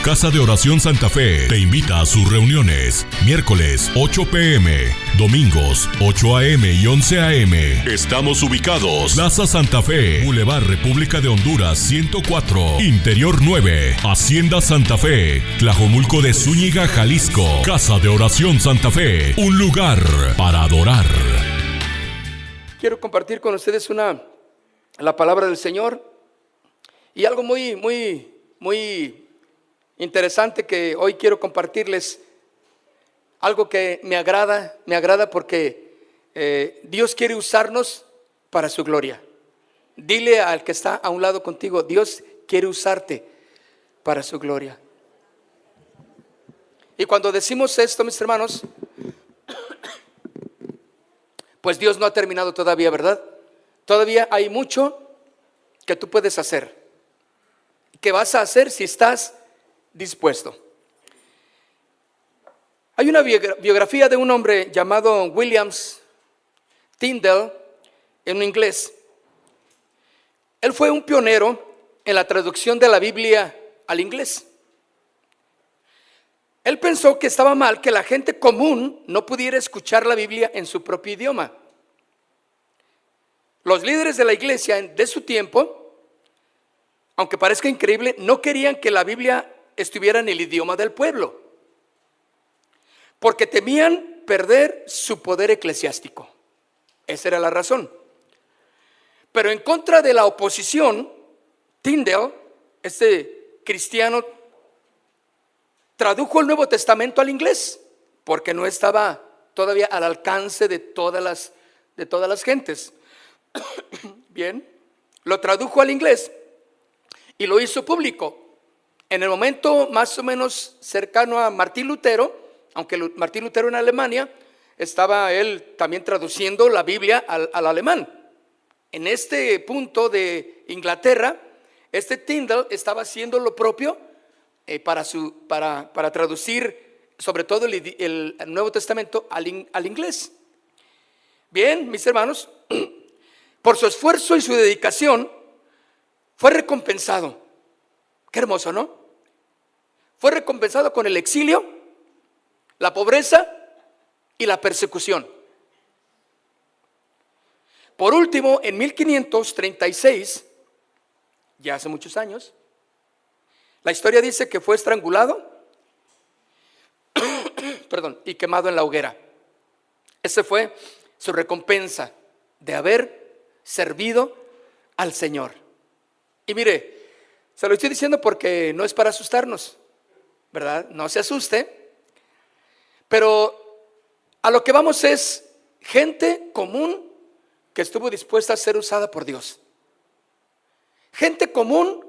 Casa de Oración Santa Fe te invita a sus reuniones. Miércoles 8 p.m, domingos 8 a.m. y 11 a.m. Estamos ubicados: Plaza Santa Fe, Boulevard República de Honduras 104, Interior 9, Hacienda Santa Fe, Tlajomulco de Zúñiga, Jalisco. Casa de Oración Santa Fe, un lugar para adorar. Quiero compartir con ustedes la palabra del Señor y algo muy interesante que hoy quiero compartirles. Algo que me agrada porque Dios quiere usarnos para su gloria. Dile al que está a un lado contigo: Dios quiere usarte para su gloria. Y cuando decimos esto, mis hermanos, pues Dios no ha terminado todavía, ¿verdad? Todavía hay mucho que tú puedes hacer, que vas a hacer si estás dispuesto. Hay una biografía de un hombre llamado William Tyndale, en inglés. Él fue un pionero en la traducción de la Biblia al inglés. Él pensó que estaba mal que la gente común no pudiera escuchar la Biblia en su propio idioma. Los líderes de la iglesia de su tiempo, aunque parezca increíble, no querían que la Biblia estuviera en el idioma del pueblo, porque temían perder su poder eclesiástico. Esa era la razón. Pero en contra de la oposición, Tyndale, este cristiano, tradujo el Nuevo Testamento al inglés, porque no estaba todavía al alcance de todas las gentes. Bien, lo tradujo al inglés y lo hizo público. En el momento más o menos cercano a Martín Lutero, aunque Martín Lutero en Alemania, estaba él también traduciendo la Biblia al alemán. En este punto de Inglaterra, este Tyndale estaba haciendo lo propio para traducir sobre todo el Nuevo Testamento al inglés. Bien, mis hermanos, por su esfuerzo y su dedicación fue recompensado. Qué hermoso, ¿no? Fue recompensado con el exilio, la pobreza y la persecución. Por último, en 1536, ya hace muchos años, la historia dice que fue estrangulado y quemado en la hoguera. Esa fue su recompensa de haber servido al Señor. Y mire, se lo estoy diciendo porque no es para asustarnos, ¿verdad? No se asuste. Pero a lo que vamos es gente común que estuvo dispuesta a ser usada por Dios. Gente común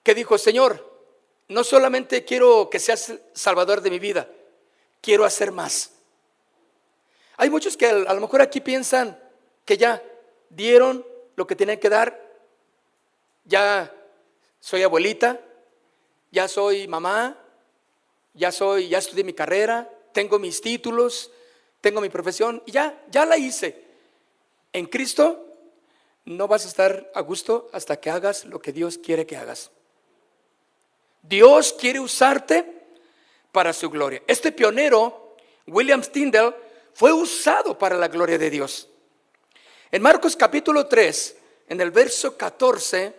que dijo: Señor, no solamente quiero que seas salvador de mi vida, quiero hacer más. Hay muchos que a lo mejor aquí piensan que ya dieron lo que tenían que dar. Ya soy abuelita, ya soy mamá, ya estudié mi carrera, tengo mis títulos, tengo mi profesión y ya la hice. En Cristo no vas a estar a gusto hasta que hagas lo que Dios quiere que hagas. Dios quiere usarte para su gloria. Este pionero, William Tyndale, fue usado para la gloria de Dios. En Marcos capítulo 3, en el verso 14,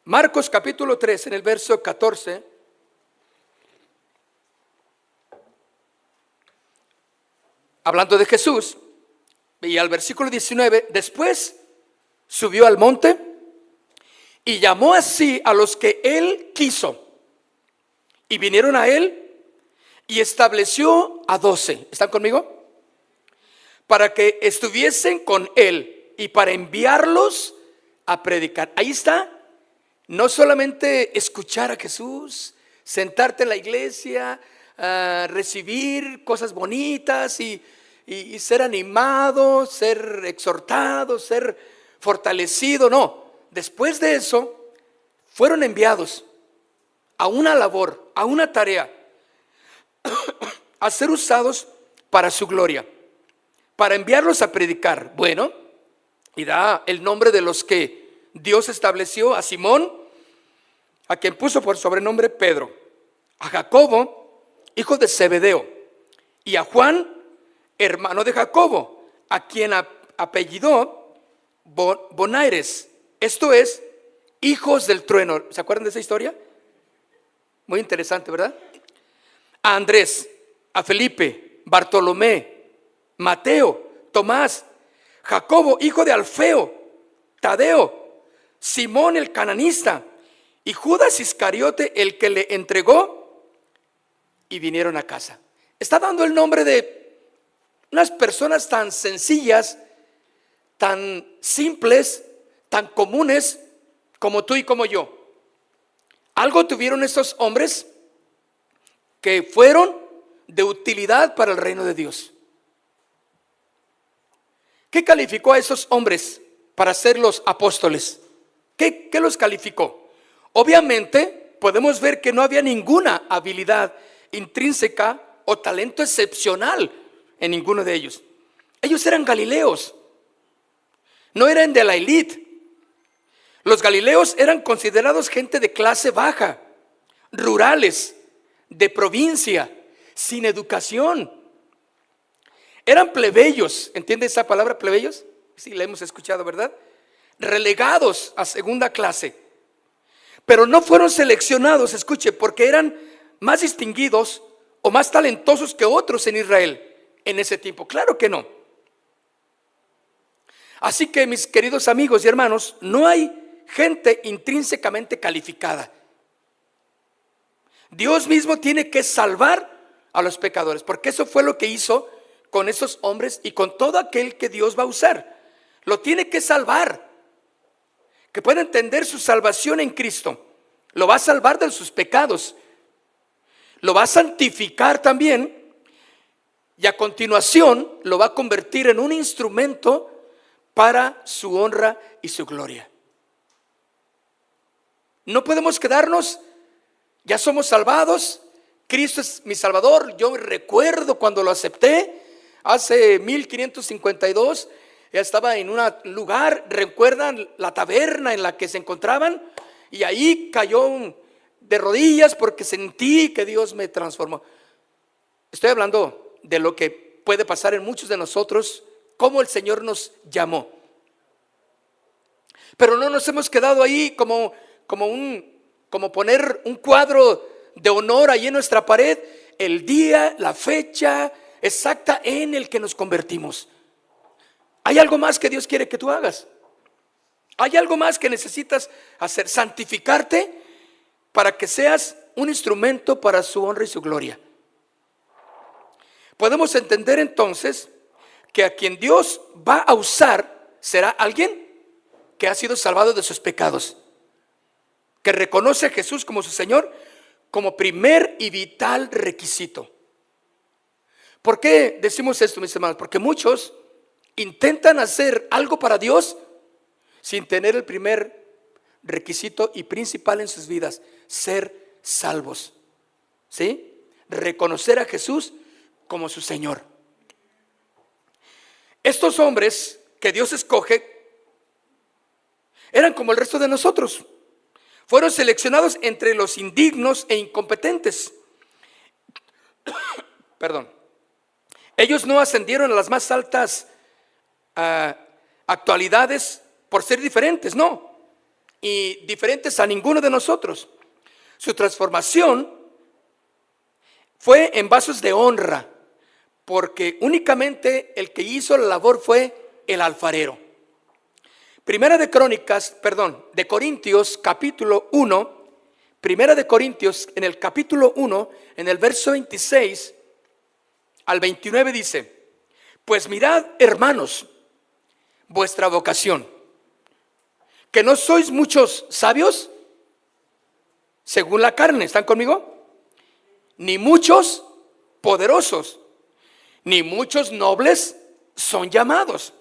Marcos capítulo 3, en el verso 14, hablando de Jesús, y al versículo 19, después subió al monte y llamó así a los que él quiso, y vinieron a él y estableció a 12. ¿Están conmigo? Para que estuviesen con él y para enviarlos a predicar. Ahí está. No solamente escuchar a Jesús, sentarte en la iglesia, recibir cosas bonitas y ser animado, ser exhortado, ser fortalecido. No, después de eso fueron enviados a una labor, a una tarea, a ser usados para su gloria, para enviarlos a predicar. Bueno, y da el nombre de los que Dios estableció a Simón, a quien puso por sobrenombre Pedro, a Jacobo, hijo de Zebedeo, y a Juan, hermano de Jacobo, a quien apellidó Boanerges, esto es, hijos del trueno. ¿Se acuerdan de esa historia? Muy interesante, ¿verdad? A Andrés, a Felipe, Bartolomé, Mateo, Tomás, Jacobo, hijo de Alfeo, Tadeo, Simón el cananista y Judas Iscariote, el que le entregó, y vinieron a casa. Está dando el nombre de unas personas tan sencillas, tan simples, tan comunes como tú y como yo. Algo tuvieron estos hombres que fueron de utilidad para el reino de Dios. ¿Qué calificó a esos hombres para ser los apóstoles? ¿Qué los calificó? Obviamente podemos ver que no había ninguna habilidad intrínseca o talento excepcional en ninguno de ellos. Ellos eran galileos, no eran de la élite. Los galileos eran considerados gente de clase baja, rurales, de provincia, sin educación. Eran plebeyos, ¿entiende esa palabra plebeyos? Sí, la hemos escuchado, ¿verdad? Relegados a segunda clase. Pero no fueron seleccionados, escuche, porque eran más distinguidos o más talentosos que otros en Israel en ese tiempo. Claro que no. Así que, mis queridos amigos y hermanos, no hay gente intrínsecamente calificada. Dios mismo tiene que salvar a los pecadores, porque eso fue lo que hizo con esos hombres y con todo aquel que Dios va a usar. Lo tiene que salvar, que pueda entender su salvación en Cristo. Lo va a salvar de sus pecados, lo va a santificar también, y a continuación lo va a convertir en un instrumento para su honra y su gloria. No podemos quedarnos, ya somos salvados, Cristo es mi Salvador. Yo recuerdo cuando lo acepté, hace 1552, ya estaba en un lugar, recuerdan la taberna en la que se encontraban, y ahí cayó de rodillas porque sentí que Dios me transformó. Estoy hablando de lo que puede pasar en muchos de nosotros, cómo el Señor nos llamó. Pero no nos hemos quedado ahí como poner un cuadro de honor ahí en nuestra pared, el día, la fecha exacta en el que nos convertimos. Hay algo más que Dios quiere que tú hagas. Hay algo más que necesitas hacer, santificarte para que seas un instrumento para su honra y su gloria. Podemos entender entonces que a quien Dios va a usar será alguien que ha sido salvado de sus pecados, que reconoce a Jesús como su Señor, como primer y vital requisito. ¿Por qué decimos esto, mis hermanos? Porque muchos intentan hacer algo para Dios sin tener el primer requisito y principal en sus vidas: ser salvos. ¿Sí? Reconocer a Jesús como su Señor. Estos hombres que Dios escoge eran como el resto de nosotros. Fueron seleccionados entre los indignos e incompetentes. Perdón. Ellos no ascendieron a las más altas actualidades por ser diferentes, no. Y diferentes a ninguno de nosotros. Su transformación fue en vasos de honra, porque únicamente el que hizo la labor fue el alfarero. Primera de Corintios capítulo 1, Primera de Corintios en el capítulo 1, en el verso 26 al 29 dice: pues mirad, hermanos, vuestra vocación, que no sois muchos sabios según la carne, ¿están conmigo? Ni muchos poderosos, ni muchos nobles son llamados,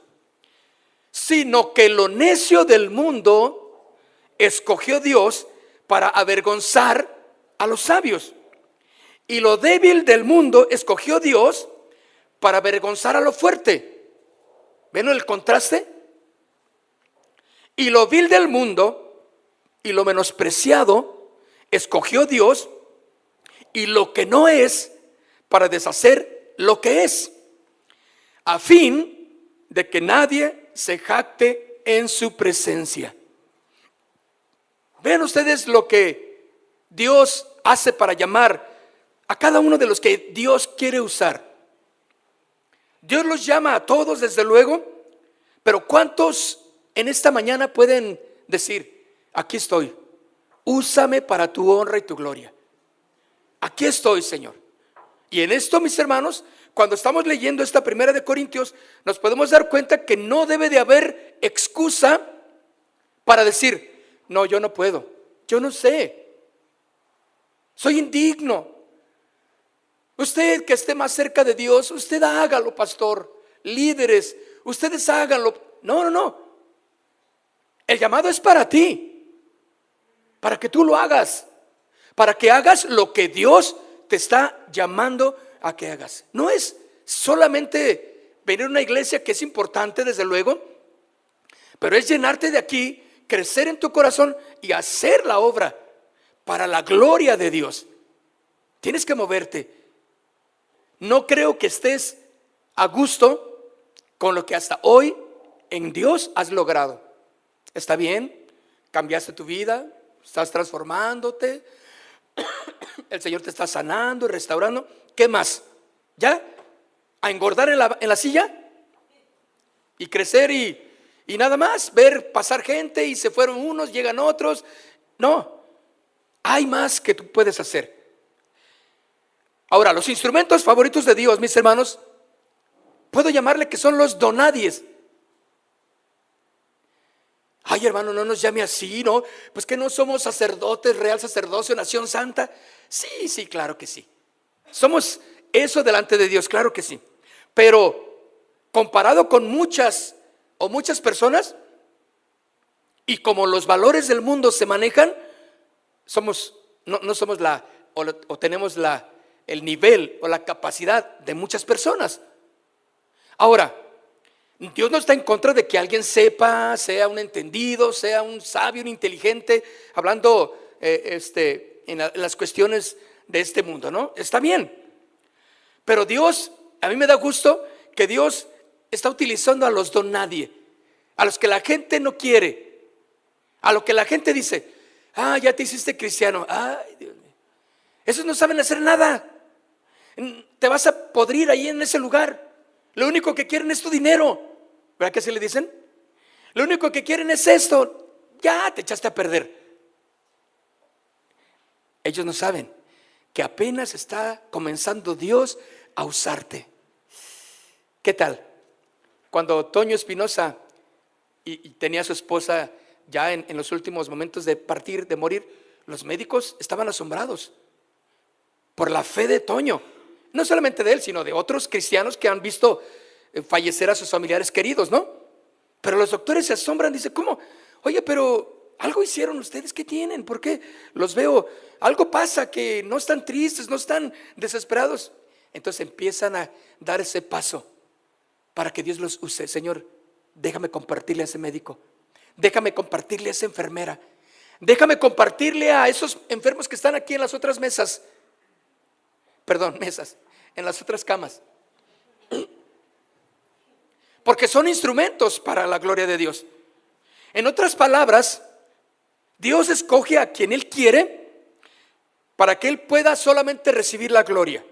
sino que lo necio del mundo escogió Dios para avergonzar a los sabios, y lo débil del mundo escogió Dios para avergonzar a lo fuerte. ¿Ven el contraste? y lo vil del mundo y lo menospreciado escogió Dios, y lo que no es, para deshacer lo que es, a fin de que nadie se jacte en su presencia. Vean ustedes lo que Dios hace para llamar a cada uno de los que Dios quiere usar. Dios los llama a todos, desde luego, pero ¿cuántos en esta mañana pueden decir: aquí estoy, úsame para tu honra y tu gloria? Aquí estoy, Señor. Y en esto, mis hermanos, cuando estamos leyendo esta primera de Corintios, nos podemos dar cuenta que no debe de haber excusa para decir: no, yo no puedo, yo no sé, soy indigno. Usted que esté más cerca de Dios, usted hágalo, pastor, líderes, ustedes háganlo. No. El llamado es para ti, para que tú lo hagas, para que hagas lo que Dios te está llamando a que hagas. No es solamente venir a una iglesia, que es importante, desde luego, pero es llenarte de aquí, crecer en tu corazón y hacer la obra para la gloria de Dios. Tienes que moverte. No creo que estés a gusto con lo que hasta hoy en Dios has logrado. Está bien, cambiaste tu vida, estás transformándote, el Señor te está sanando y restaurando. ¿Qué más? ¿Ya? ¿A engordar en la silla? ¿Y crecer y nada más? ¿Ver pasar gente y se fueron unos, llegan otros? No, hay más que tú puedes hacer. Ahora, los instrumentos favoritos de Dios, mis hermanos, puedo llamarle que son los donadies. Ay, hermano, no nos llame así, ¿no? Pues que no somos sacerdotes, real sacerdocio, nación santa. Sí, claro que sí. Somos eso delante de Dios, claro que sí. Pero comparado con muchas personas, y como los valores del mundo se manejan, no somos tenemos el nivel o la capacidad de muchas personas. Ahora, Dios no está en contra de que alguien sepa, sea un entendido, sea un sabio, un inteligente, hablando en las cuestiones de este mundo, ¿no? Está bien. Pero Dios, a mí me da gusto que Dios está utilizando a los don nadie, a los que la gente no quiere, a lo que la gente dice: ya te hiciste cristiano. Ay, Dios mío, esos no saben hacer nada. Te vas a podrir ahí en ese lugar. Lo único que quieren es tu dinero. ¿Verdad que así le dicen? Lo único que quieren es esto. Ya te echaste a perder. Ellos no saben que apenas está comenzando Dios a usarte. ¿Qué tal? Cuando Toño Espinosa y tenía a su esposa ya en los últimos momentos de partir, de morir, los médicos estaban asombrados por la fe de Toño. No solamente de él, sino de otros cristianos que han visto fallecer a sus familiares queridos, ¿no? Pero los doctores se asombran, dicen: ¿cómo? Oye, pero algo hicieron ustedes, ¿qué tienen? ¿Por qué los veo? Algo pasa, que no están tristes, no están desesperados. Entonces empiezan a dar ese paso para que Dios los use. Señor, déjame compartirle a ese médico, déjame compartirle a esa enfermera, déjame compartirle a esos enfermos que están aquí en las otras mesas. Mesas, en las otras camas. Porque son instrumentos para la gloria de Dios. En otras palabras, Dios escoge a quien Él quiere para que Él pueda solamente recibir la gloria.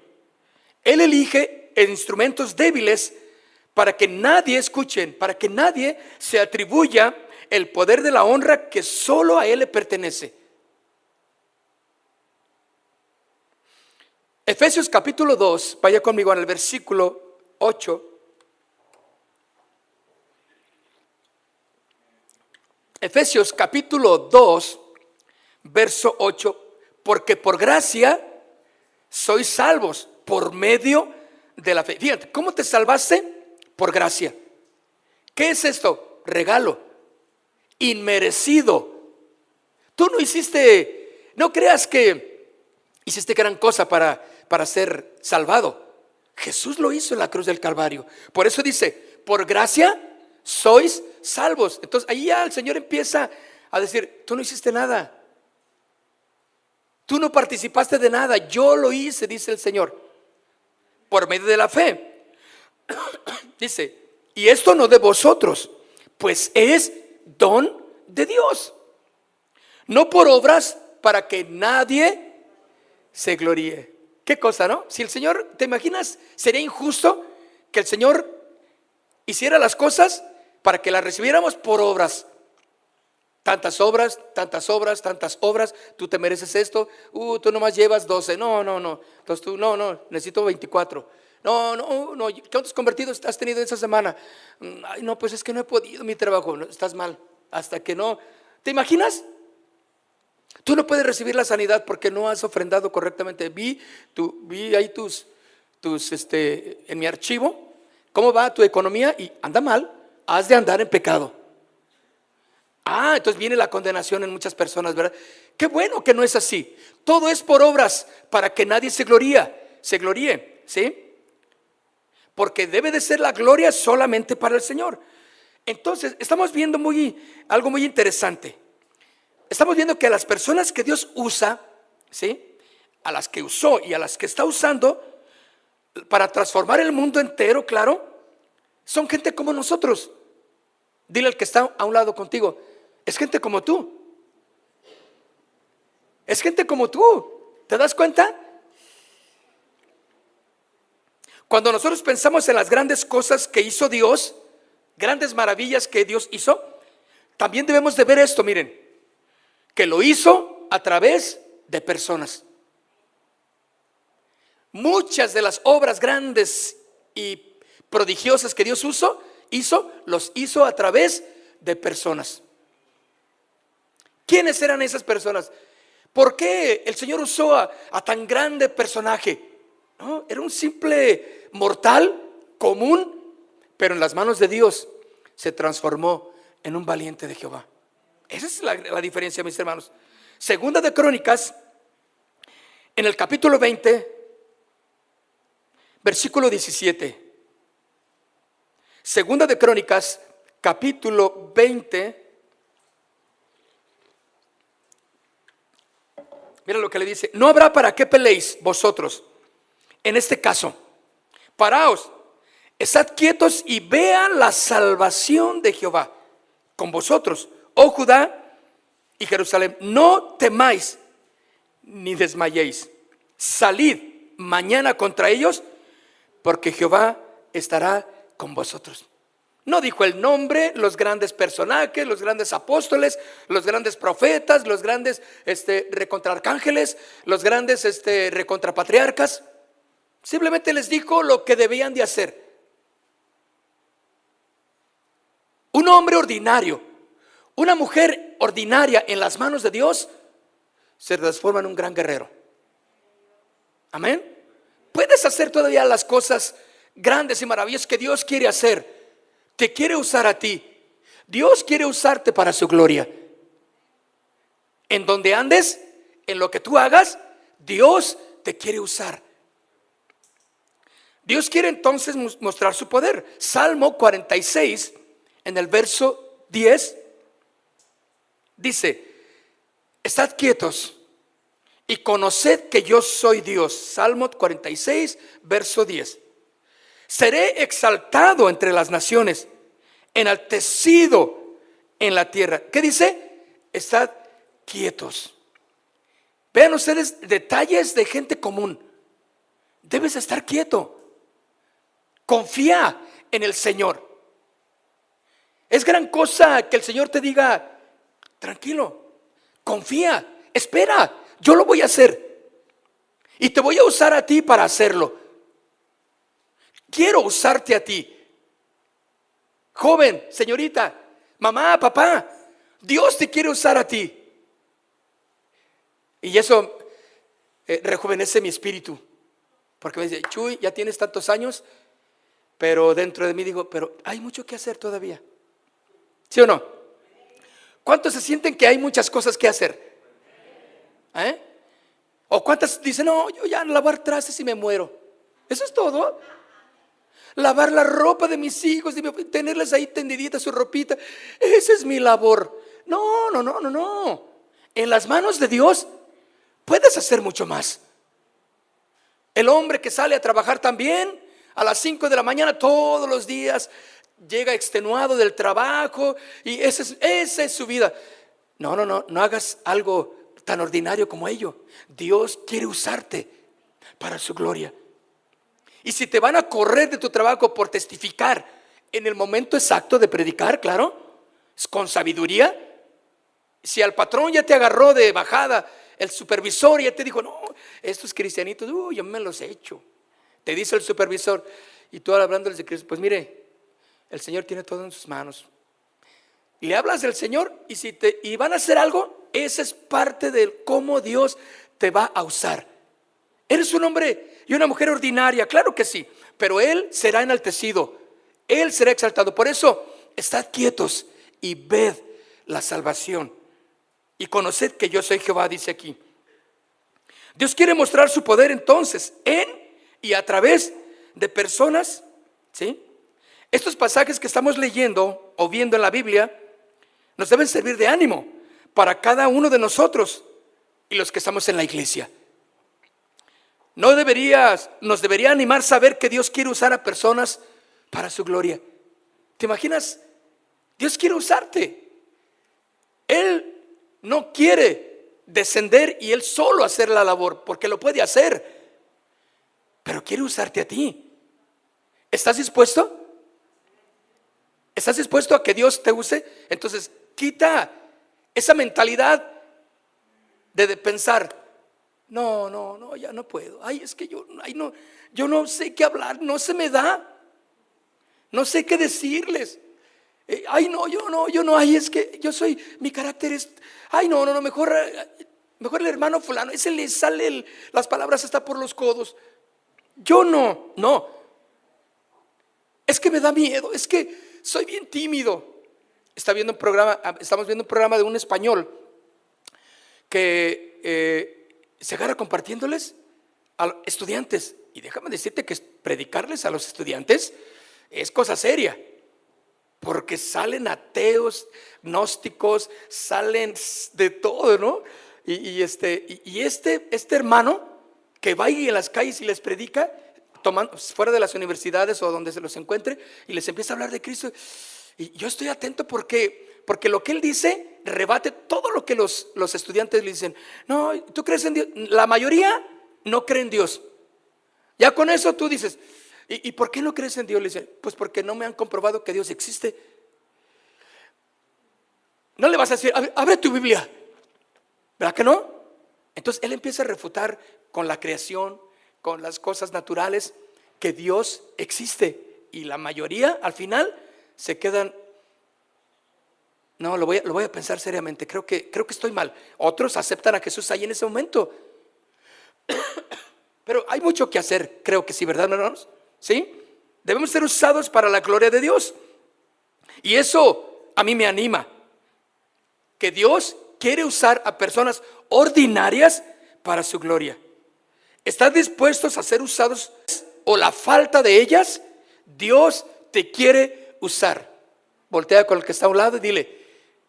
Él elige instrumentos débiles para que nadie, escuchen, para que nadie se atribuya el poder de la honra que solo a Él le pertenece. Efesios capítulo 2, vaya conmigo en el versículo 8. Efesios capítulo 2, verso 8. Porque por gracia sois salvos por medio de la fe. Fíjate, ¿cómo te salvaste? Por gracia. ¿Qué es esto? Regalo, inmerecido. Tú no hiciste, no creas que hiciste gran cosa para ser salvado. Jesús lo hizo en la cruz del Calvario. Por eso dice: por gracia sois salvos. Entonces ahí ya el Señor empieza a decir, tú no hiciste nada, tú no participaste de nada, yo lo hice, dice el Señor, por medio de la fe. Dice, y esto no de vosotros, pues es don de Dios, no por obras, para que nadie se gloríe. ¿Qué cosa, no? Si el Señor, ¿te imaginas? Sería injusto que el Señor hiciera las cosas para que las recibiéramos por obras. Tantas obras, tantas obras, tantas obras. Tú te mereces esto. Tú nomás llevas 12. No. Entonces tú, no, necesito 24. No. ¿Cuántos convertidos has tenido esa semana? Ay, no, pues es que no he podido mi trabajo. No, estás mal. Hasta que no. ¿Te imaginas? Tú no puedes recibir la sanidad porque no has ofrendado correctamente. Vi ahí tus en mi archivo, cómo va tu economía y anda mal, has de andar en pecado. Entonces viene la condenación en muchas personas, ¿verdad? Qué bueno que no es así. Todo es por obras para que nadie se gloríe, ¿sí? Porque debe de ser la gloria solamente para el Señor. Entonces estamos viendo algo muy interesante. Estamos viendo que a las personas que Dios usa, ¿sí?, a las que usó y a las que está usando para transformar el mundo entero, claro, son gente como nosotros. Dile al que está a un lado contigo, es gente como tú. Es gente como tú. ¿Te das cuenta? Cuando nosotros pensamos en las grandes cosas que hizo Dios, grandes maravillas que Dios hizo, también debemos de ver esto, miren, que lo hizo a través de personas. Muchas de las obras grandes y prodigiosas que Dios los hizo a través de personas. ¿Quiénes eran esas personas? ¿Por qué el Señor usó a tan grande personaje? ¿No? Era un simple mortal común, pero en las manos de Dios se transformó en un valiente de Jehová. Esa es la diferencia, mis hermanos. Segunda de Crónicas, en el capítulo 20, versículo 17. Segunda de Crónicas, capítulo 20. Mira lo que le dice: no habrá para qué peleéis vosotros en este caso. Paraos, estad quietos y vean la salvación de Jehová con vosotros, oh Judá y Jerusalén. No temáis ni desmayéis. Salid mañana contra ellos, porque Jehová estará con vosotros. No dijo el nombre, los grandes personajes, los grandes apóstoles, los grandes profetas, los grandes recontraarcángeles, los grandes recontrapatriarcas. Simplemente les dijo lo que debían de hacer. Un hombre ordinario, una mujer ordinaria en las manos de Dios se transforma en un gran guerrero. Amén. Puedes hacer todavía las cosas grandes y maravillosas que Dios quiere hacer. Te quiere usar a ti. Dios quiere usarte para su gloria. En donde andes, en lo que tú hagas, Dios te quiere usar. Dios quiere entonces mostrar su poder. Salmo 46, en el verso 10, dice: estad quietos y conoced que yo soy Dios. Salmo 46, verso 10. Seré exaltado entre las naciones, enaltecido en la tierra. ¿Qué dice? Estad quietos. Vean ustedes detalles de gente común. Debes estar quieto. Confía en el Señor. Es gran cosa que el Señor te diga: tranquilo, confía, espera, yo lo voy a hacer y te voy a usar a ti para hacerlo. Quiero usarte a ti. Joven, señorita, mamá, papá, Dios te quiere usar a ti. Y eso rejuvenece mi espíritu, porque me dice: Chuy, ya tienes tantos años, pero dentro de mí digo: pero hay mucho que hacer todavía. ¿Sí o no? ¿Cuántos se sienten que hay muchas cosas que hacer? ¿O cuántas dicen: no, yo ya lavar trastes y me muero? Eso es todo. lavar la ropa de mis hijos, tenerles ahí tendidita su ropita. Esa es mi labor. No, no, no, no, no. En las manos de Dios puedes hacer mucho más. El hombre que sale a trabajar también a las 5 de la mañana todos los días, llega extenuado del trabajo y esa es su vida. No, no, no, no hagas algo tan ordinario como ello. Dios quiere usarte para su gloria. Y si te van a correr de tu trabajo por testificar en el momento exacto de predicar, claro, con sabiduría. Si al patrón ya te agarró de bajada, el supervisor ya te dijo, no, estos cristianitos, yo me los he hecho. Te dice el supervisor, y tú hablándoles de Cristo, pues mire, el Señor tiene todo en sus manos. Y le hablas del Señor, y van a hacer algo, esa es parte de cómo Dios te va a usar. Eres un hombre y una mujer ordinaria, claro que sí, pero Él será enaltecido, Él será exaltado. Por eso, estad quietos y ved la salvación. Y conoced que yo soy Jehová, dice aquí. Dios quiere mostrar su poder entonces en y a través de personas, ¿sí? Estos pasajes que estamos leyendo o viendo en la Biblia nos deben servir de ánimo para cada uno de nosotros y los que estamos en la iglesia. Nos debería animar saber que Dios quiere usar a personas para su gloria. ¿Te imaginas? Dios quiere usarte. Él no quiere descender y Él solo hacer la labor, porque lo puede hacer, pero quiere usarte a ti. ¿Estás dispuesto? ¿Estás dispuesto a que Dios te use? Entonces quita esa mentalidad de pensar, no, ya no puedo. Ay, es que yo no sé qué hablar, no se me da, no sé qué decirles. Ay, no, yo no, ay, es que yo soy, mi carácter es, ay, no, mejor el hermano fulano, ese le sale las palabras hasta por los codos. Yo no, es que me da miedo, es que soy bien tímido. Estamos viendo un programa de un español que se agarra compartiéndoles a los estudiantes. Y déjame decirte que predicarles a los estudiantes es cosa seria. Porque salen ateos, gnósticos, salen de todo, ¿no? Y este hermano que va ahí en las calles y les predica, fuera de las universidades o donde se los encuentre, y les empieza a hablar de Cristo. Y yo estoy atento porque lo que él dice rebate todo lo que los estudiantes le dicen. No, ¿tú crees en Dios? La mayoría no cree en Dios. Ya con eso tú dices, ¿y por qué no crees en Dios? Le dicen, pues porque no me han comprobado que Dios existe. No le vas a decir, abre tu Biblia, ¿verdad que no? Entonces él empieza a refutar con la creación, con las cosas naturales, que Dios existe. Y la mayoría al final se quedan, no, lo voy a pensar seriamente, creo que estoy mal. Otros aceptan a Jesús ahí en ese momento. Pero hay mucho que hacer, creo que sí, ¿verdad, hermanos? ¿Sí? Debemos ser usados para la gloria de Dios. Y eso a mí me anima. Que Dios quiere usar a personas ordinarias para su gloria. ¿Estás dispuestos a ser usados o la falta de ellas? Dios te quiere usar. Voltea con el que está a un lado y dile,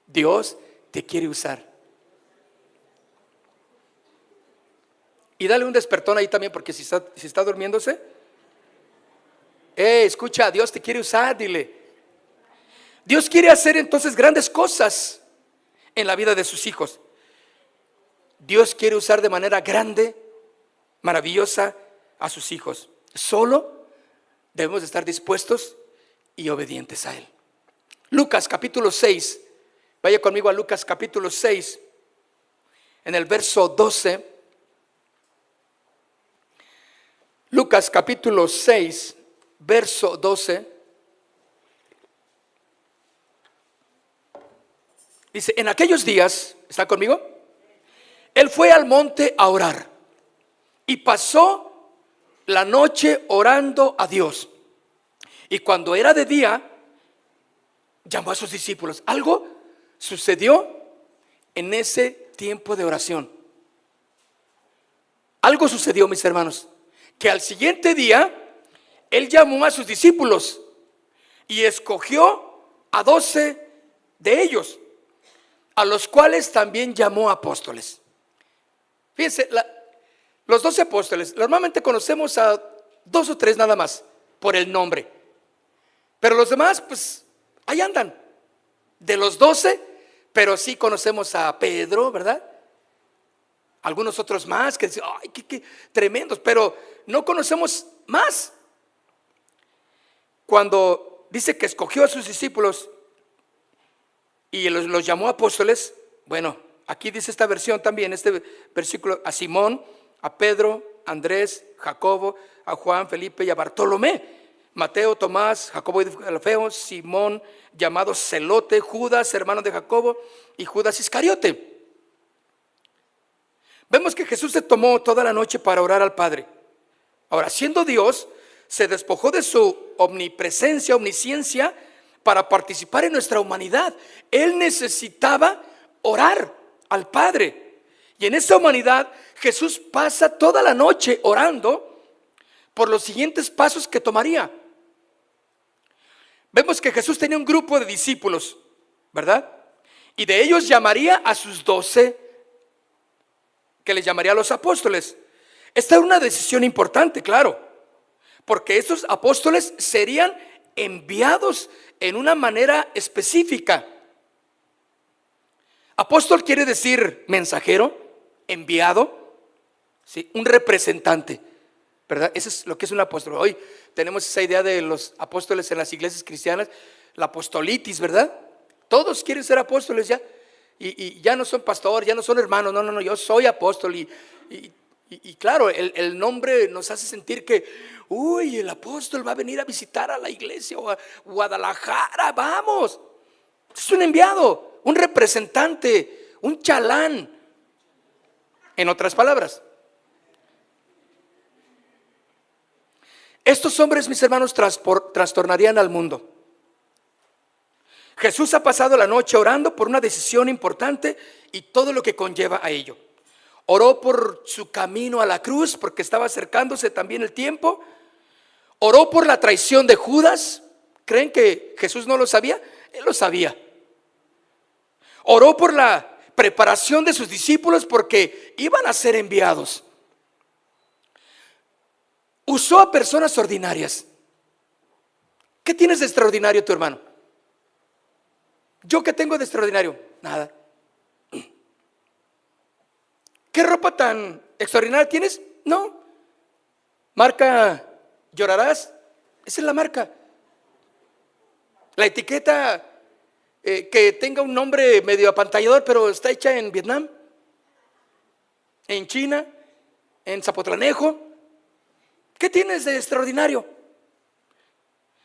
Dios te quiere usar. Y dale un despertón ahí también, porque si está durmiéndose, escucha, Dios te quiere usar, dile. Dios quiere hacer entonces grandes cosas en la vida de sus hijos. Dios quiere usar de manera grande, maravillosa a sus hijos. Solo debemos estar dispuestos y obedientes a Él. Lucas capítulo 6. Vaya conmigo a Lucas capítulo 6. En el verso 12. Lucas capítulo 6, verso 12. Dice, en aquellos días, ¿está conmigo? Él fue al monte a orar y pasó la noche orando a Dios. Y cuando era de día, llamó a sus discípulos. Algo sucedió en ese tiempo de oración. Algo sucedió, mis hermanos, que al siguiente día Él llamó a sus discípulos y escogió a 12 de ellos, a los cuales también llamó apóstoles. Fíjense, los 12 apóstoles, normalmente conocemos a 2 o 3 nada más por el nombre, pero los demás pues ahí andan. De los 12, pero sí conocemos a Pedro, ¿verdad? Algunos otros más que dicen, ay, qué tremendos, pero no conocemos más. Cuando dice que escogió a sus discípulos y los llamó apóstoles, bueno, aquí dice esta versión también, este versículo, a Simón, a Pedro, a Andrés, Jacobo, a Juan, Felipe y a Bartolomé, Mateo, Tomás, Jacobo de Alfeo, Simón, llamado Celote, Judas, hermano de Jacobo, y Judas Iscariote. Vemos que Jesús se tomó toda la noche para orar al Padre. Ahora, siendo Dios, se despojó de su omnipresencia, omnisciencia, para participar en nuestra humanidad. Él necesitaba orar al Padre. Y en esa humanidad, Jesús pasa toda la noche orando por los siguientes pasos que tomaría. Vemos que Jesús tenía un grupo de discípulos, ¿verdad? Y de ellos llamaría a sus 12, que les llamaría a los apóstoles. Esta era una decisión importante, claro, porque estos apóstoles serían enviados en una manera específica. Apóstol quiere decir mensajero, enviado, ¿sí? Un representante, ¿verdad? Eso es lo que es un apóstol. Hoy tenemos esa idea de los apóstoles en las iglesias cristianas, la apostolitis, ¿verdad? Todos quieren ser apóstoles ya, y ya no son pastor, ya no son hermanos, no, yo soy apóstol. Y claro, el nombre nos hace sentir que, uy, el apóstol va a venir a visitar a la iglesia o a Guadalajara, vamos. Es un enviado, un representante, un chalán, en otras palabras. Estos hombres, mis hermanos, trastornarían al mundo. Jesús ha pasado la noche orando por una decisión importante y todo lo que conlleva a ello. Oró por su camino a la cruz porque estaba acercándose también el tiempo. Oró por la traición de Judas. ¿Creen que Jesús no lo sabía? Él lo sabía. Oró por la preparación de sus discípulos porque iban a ser enviados. Usó a personas ordinarias. ¿Qué tienes de extraordinario tu hermano? ¿Yo qué tengo de extraordinario? Nada. ¿Qué ropa tan extraordinaria tienes? No. Marca Llorarás, esa es la marca. La etiqueta que tenga un nombre medio apantallador, pero está hecha en Vietnam, en China, en Zapotlanejo. ¿Qué tienes de extraordinario?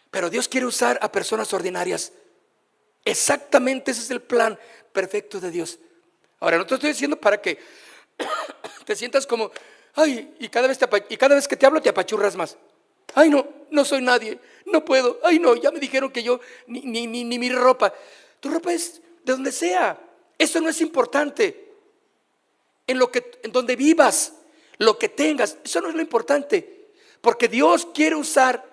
Pero Dios quiere usar a personas ordinarias. Exactamente ese es el plan perfecto de Dios. Ahora, no te estoy diciendo para que te sientas como, ay, y cada vez que te hablo te apachurras más. Ay, no soy nadie, no puedo. Ay, no, ya me dijeron que yo ni mi ropa. Tu ropa es de donde sea. Eso no es importante. En donde vivas, lo que tengas, eso no es lo importante. Porque Dios quiere usar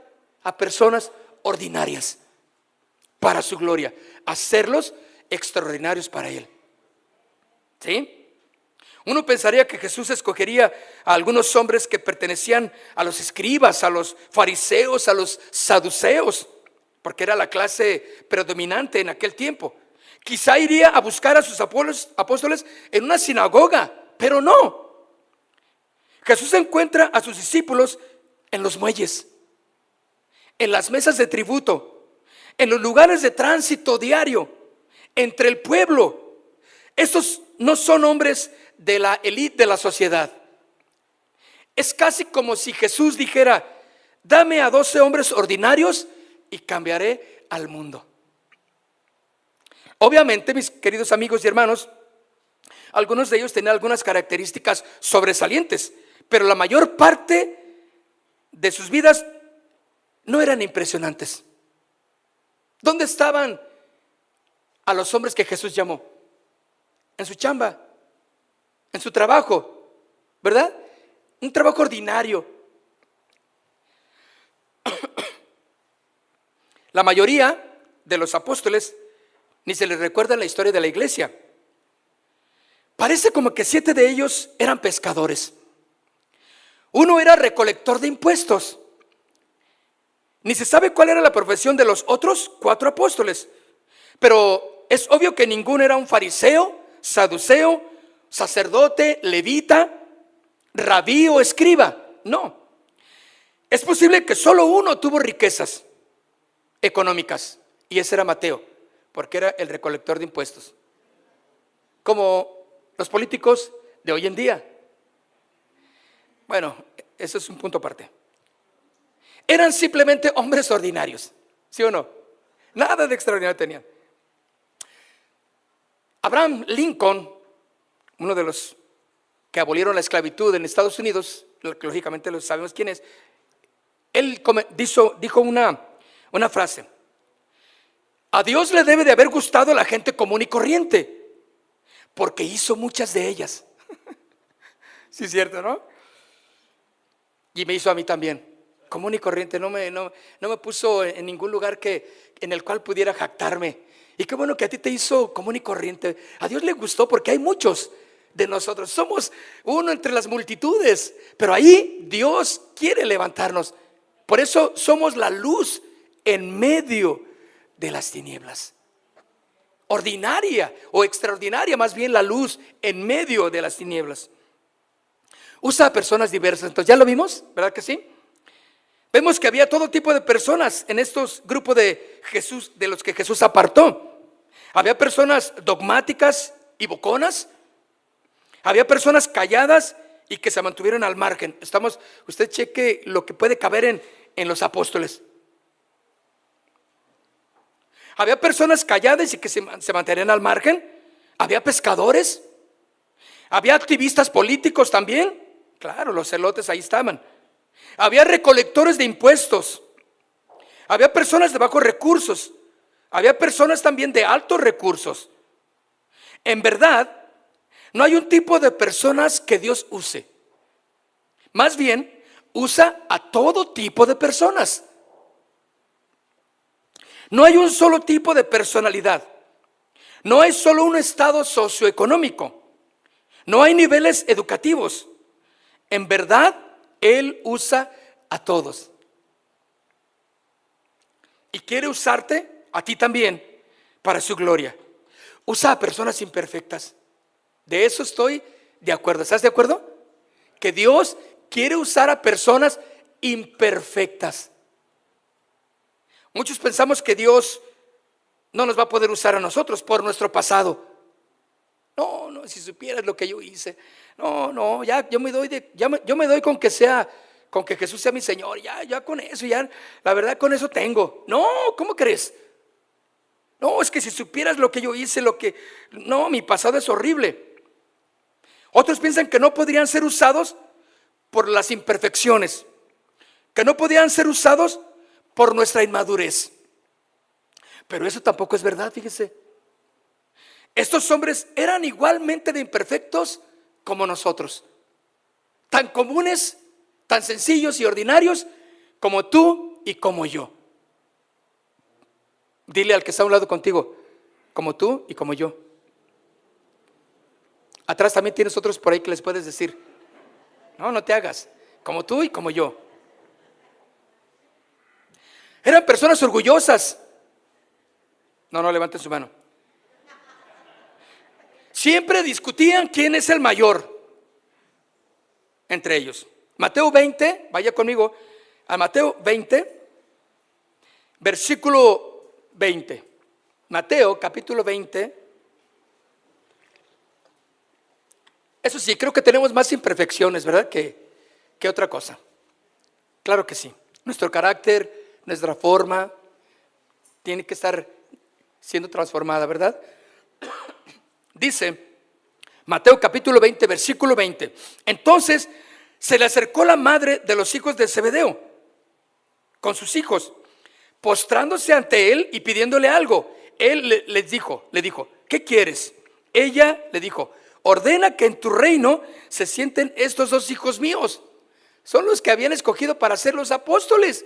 a personas ordinarias para su gloria, hacerlos extraordinarios para Él. ¿Sí? Uno pensaría que Jesús escogería a algunos hombres que pertenecían a los escribas, a los fariseos, a los saduceos, porque era la clase predominante en aquel tiempo. Quizá iría a buscar a sus apóstoles en una sinagoga, pero no. Jesús encuentra a sus discípulos en los muelles, en las mesas de tributo, en los lugares de tránsito diario, entre el pueblo. Estos no son hombres de la élite de la sociedad. Es casi como si Jesús dijera: dame a 12 hombres ordinarios y cambiaré al mundo. Obviamente, mis queridos amigos y hermanos, algunos de ellos tenían algunas características sobresalientes, pero la mayor parte de sus vidas no eran impresionantes. ¿Dónde estaban a los hombres que Jesús llamó? En su chamba, en su trabajo, ¿verdad? Un trabajo ordinario. La mayoría de los apóstoles ni se les recuerda la historia de la iglesia. Parece como que 7 de ellos eran pescadores. Uno era recolector de impuestos. Ni se sabe cuál era la profesión de los otros 4 apóstoles. Pero es obvio que ninguno era un fariseo, saduceo, sacerdote, levita, rabí o escriba. No. Es posible que solo uno tuvo riquezas económicas, y ese era Mateo, porque era el recolector de impuestos. Como los políticos de hoy en día. Bueno, eso es un punto aparte. Eran simplemente hombres ordinarios, ¿sí o no? Nada de extraordinario tenían. Abraham Lincoln, uno de los que abolieron la esclavitud en Estados Unidos, lógicamente lo sabemos quién es, él dijo una frase: a Dios le debe de haber gustado la gente común y corriente, porque hizo muchas de ellas. Sí, es cierto, ¿no? Y me hizo a mí también, común y corriente. No me puso en ningún lugar en el cual pudiera jactarme. Y qué bueno que a ti te hizo común y corriente. A Dios le gustó porque hay muchos de nosotros. Somos uno entre las multitudes, pero ahí Dios quiere levantarnos. Por eso somos la luz en medio de las tinieblas. Ordinaria o extraordinaria, más bien la luz en medio de las tinieblas. Usa a personas diversas. Entonces, ¿ya lo vimos? ¿Verdad que sí? Vemos que había todo tipo de personas en estos grupos de Jesús, de los que Jesús apartó. Había personas dogmáticas y boconas. Había personas calladas y que se mantuvieron al margen. Usted cheque lo que puede caber en los apóstoles. Había personas calladas y que se mantenían al margen. Había pescadores. Había activistas políticos también. Claro, los celotes ahí estaban. Había recolectores de impuestos. Había personas de bajos recursos. Había personas también de altos recursos. En verdad, no hay un tipo de personas que Dios use. Más bien, usa a todo tipo de personas. No hay un solo tipo de personalidad. No hay solo un estado socioeconómico. No hay niveles educativos. En verdad, Él usa a todos. Y quiere usarte a ti también para su gloria. Usa a personas imperfectas. De eso estoy de acuerdo. ¿Estás de acuerdo? Que Dios quiere usar a personas imperfectas. Muchos pensamos que Dios no nos va a poder usar a nosotros por nuestro pasado. No, si supieras lo que yo hice. No, ya yo me doy con que Jesús sea mi Señor. Ya con eso, ya la verdad con eso tengo. No, ¿cómo crees? No, es que si supieras lo que yo hice, mi pasado es horrible. Otros piensan que no podrían ser usados por las imperfecciones, que no podrían ser usados por nuestra inmadurez. Pero eso tampoco es verdad, fíjese. Estos hombres eran igualmente de imperfectos como nosotros, tan comunes, tan sencillos y ordinarios como tú y como yo. Dile al que está a un lado contigo, como tú y como yo. Atrás también tienes otros por ahí que les puedes decir. No te hagas, como tú y como yo. Eran personas orgullosas. No levanten su mano. Siempre discutían quién es el mayor entre ellos. Mateo 20, vaya conmigo a Mateo 20, versículo 20. Mateo capítulo 20. Eso sí, creo que tenemos más imperfecciones, ¿verdad? Que otra cosa. Claro que sí. Nuestro carácter, nuestra forma tiene que estar siendo transformada, ¿verdad? Dice Mateo capítulo 20, versículo 20. Entonces se le acercó la madre de los hijos de Zebedeo con sus hijos, postrándose ante él y pidiéndole algo. Él le dijo, ¿qué quieres? Ella le dijo, ordena que en tu reino se sienten estos 2 hijos míos. Son los que habían escogido para ser los apóstoles.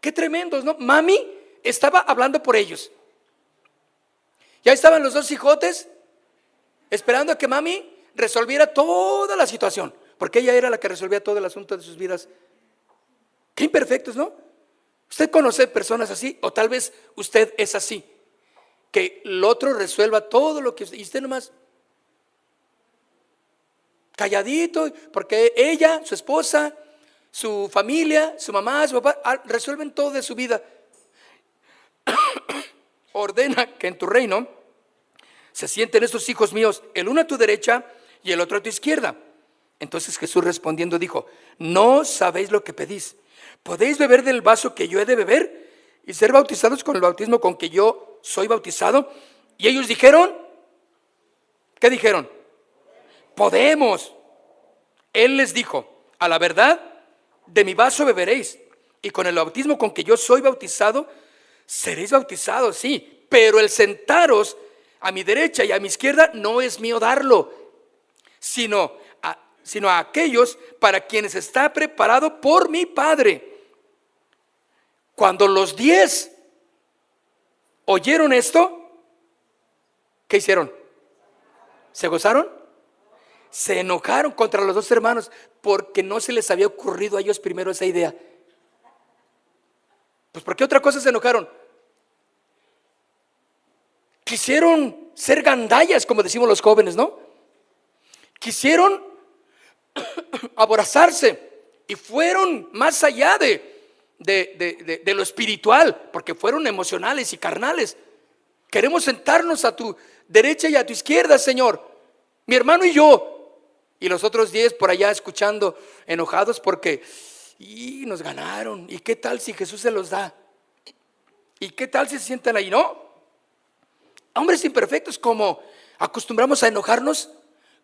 Qué tremendos, ¿no? Mami estaba hablando por ellos. Ya estaban los dos hijotes esperando a que mami resolviera toda la situación, porque ella era la que resolvía todo el asunto de sus vidas. Qué imperfectos, ¿no? Usted conoce personas así, o tal vez usted es así, que el otro resuelva todo lo que usted, y usted nomás calladito, porque ella, su esposa, su familia, su mamá, su papá, resuelven todo de su vida. Ordena que en tu reino se sienten estos hijos míos, el uno a tu derecha y el otro a tu izquierda. Entonces Jesús respondiendo dijo: no sabéis lo que pedís. ¿Podéis beber del vaso que yo he de beber y ser bautizados con el bautismo con que yo soy bautizado? Y ellos dijeron, ¿qué dijeron? Podemos. Él les dijo: a la verdad, de mi vaso beberéis, y con el bautismo con que yo soy bautizado, seréis bautizados, sí, pero el sentaros a mi derecha y a mi izquierda no es mío darlo, sino a aquellos para quienes está preparado por mi Padre. Cuando los 10 oyeron esto, ¿qué hicieron? ¿Se gozaron? Se enojaron contra los dos hermanos porque no se les había ocurrido a ellos primero esa idea. Pues ¿por qué otra cosa se enojaron? Quisieron ser gandallas, como decimos los jóvenes, ¿no? Quisieron aborazarse y fueron más allá de lo espiritual, porque fueron emocionales y carnales. Queremos sentarnos a tu derecha y a tu izquierda, Señor, mi hermano y yo. Y los otros 10 por allá escuchando, enojados porque nos ganaron. ¿Y qué tal si Jesús se los da? ¿Y qué tal si se sientan ahí? No. Hombres imperfectos, como acostumbramos a enojarnos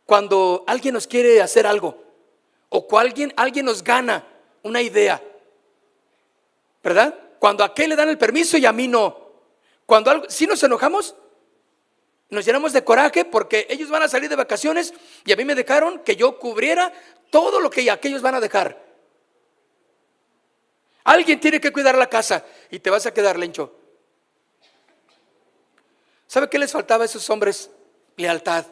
cuando alguien nos quiere hacer algo, o cuando alguien nos gana una idea, ¿verdad? Cuando a aquel le dan el permiso y a mí no. Cuando sí nos enojamos, nos llenamos de coraje porque ellos van a salir de vacaciones y a mí me dejaron que yo cubriera todo lo que aquellos van a dejar. Alguien tiene que cuidar la casa y te vas a quedar lencho. ¿Sabe qué les faltaba a esos hombres? Lealtad.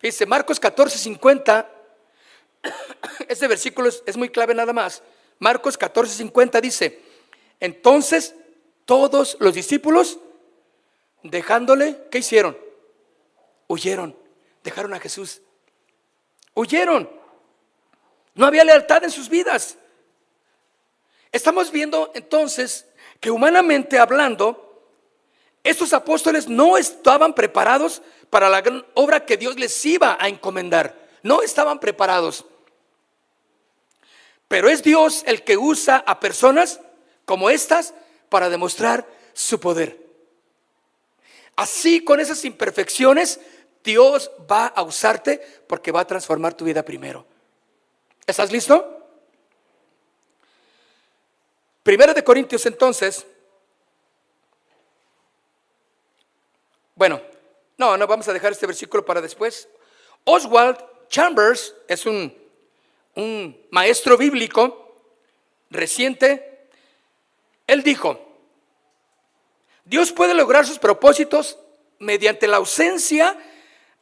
Dice Marcos 14:50. Este versículo es muy clave nada más. Marcos 14:50 dice: entonces todos los discípulos, dejándole, ¿qué hicieron? Huyeron. Dejaron a Jesús. Huyeron. No había lealtad en sus vidas. Estamos viendo entonces que humanamente hablando, estos apóstoles no estaban preparados para la gran obra que Dios les iba a encomendar. No estaban preparados. Pero es Dios el que usa a personas como estas para demostrar su poder. Así, con esas imperfecciones, Dios va a usarte porque va a transformar tu vida primero. ¿Estás listo? Primera de Corintios entonces. Bueno, no vamos a dejar este versículo para después. Oswald Chambers es un maestro bíblico reciente. Él dijo: Dios puede lograr sus propósitos mediante la ausencia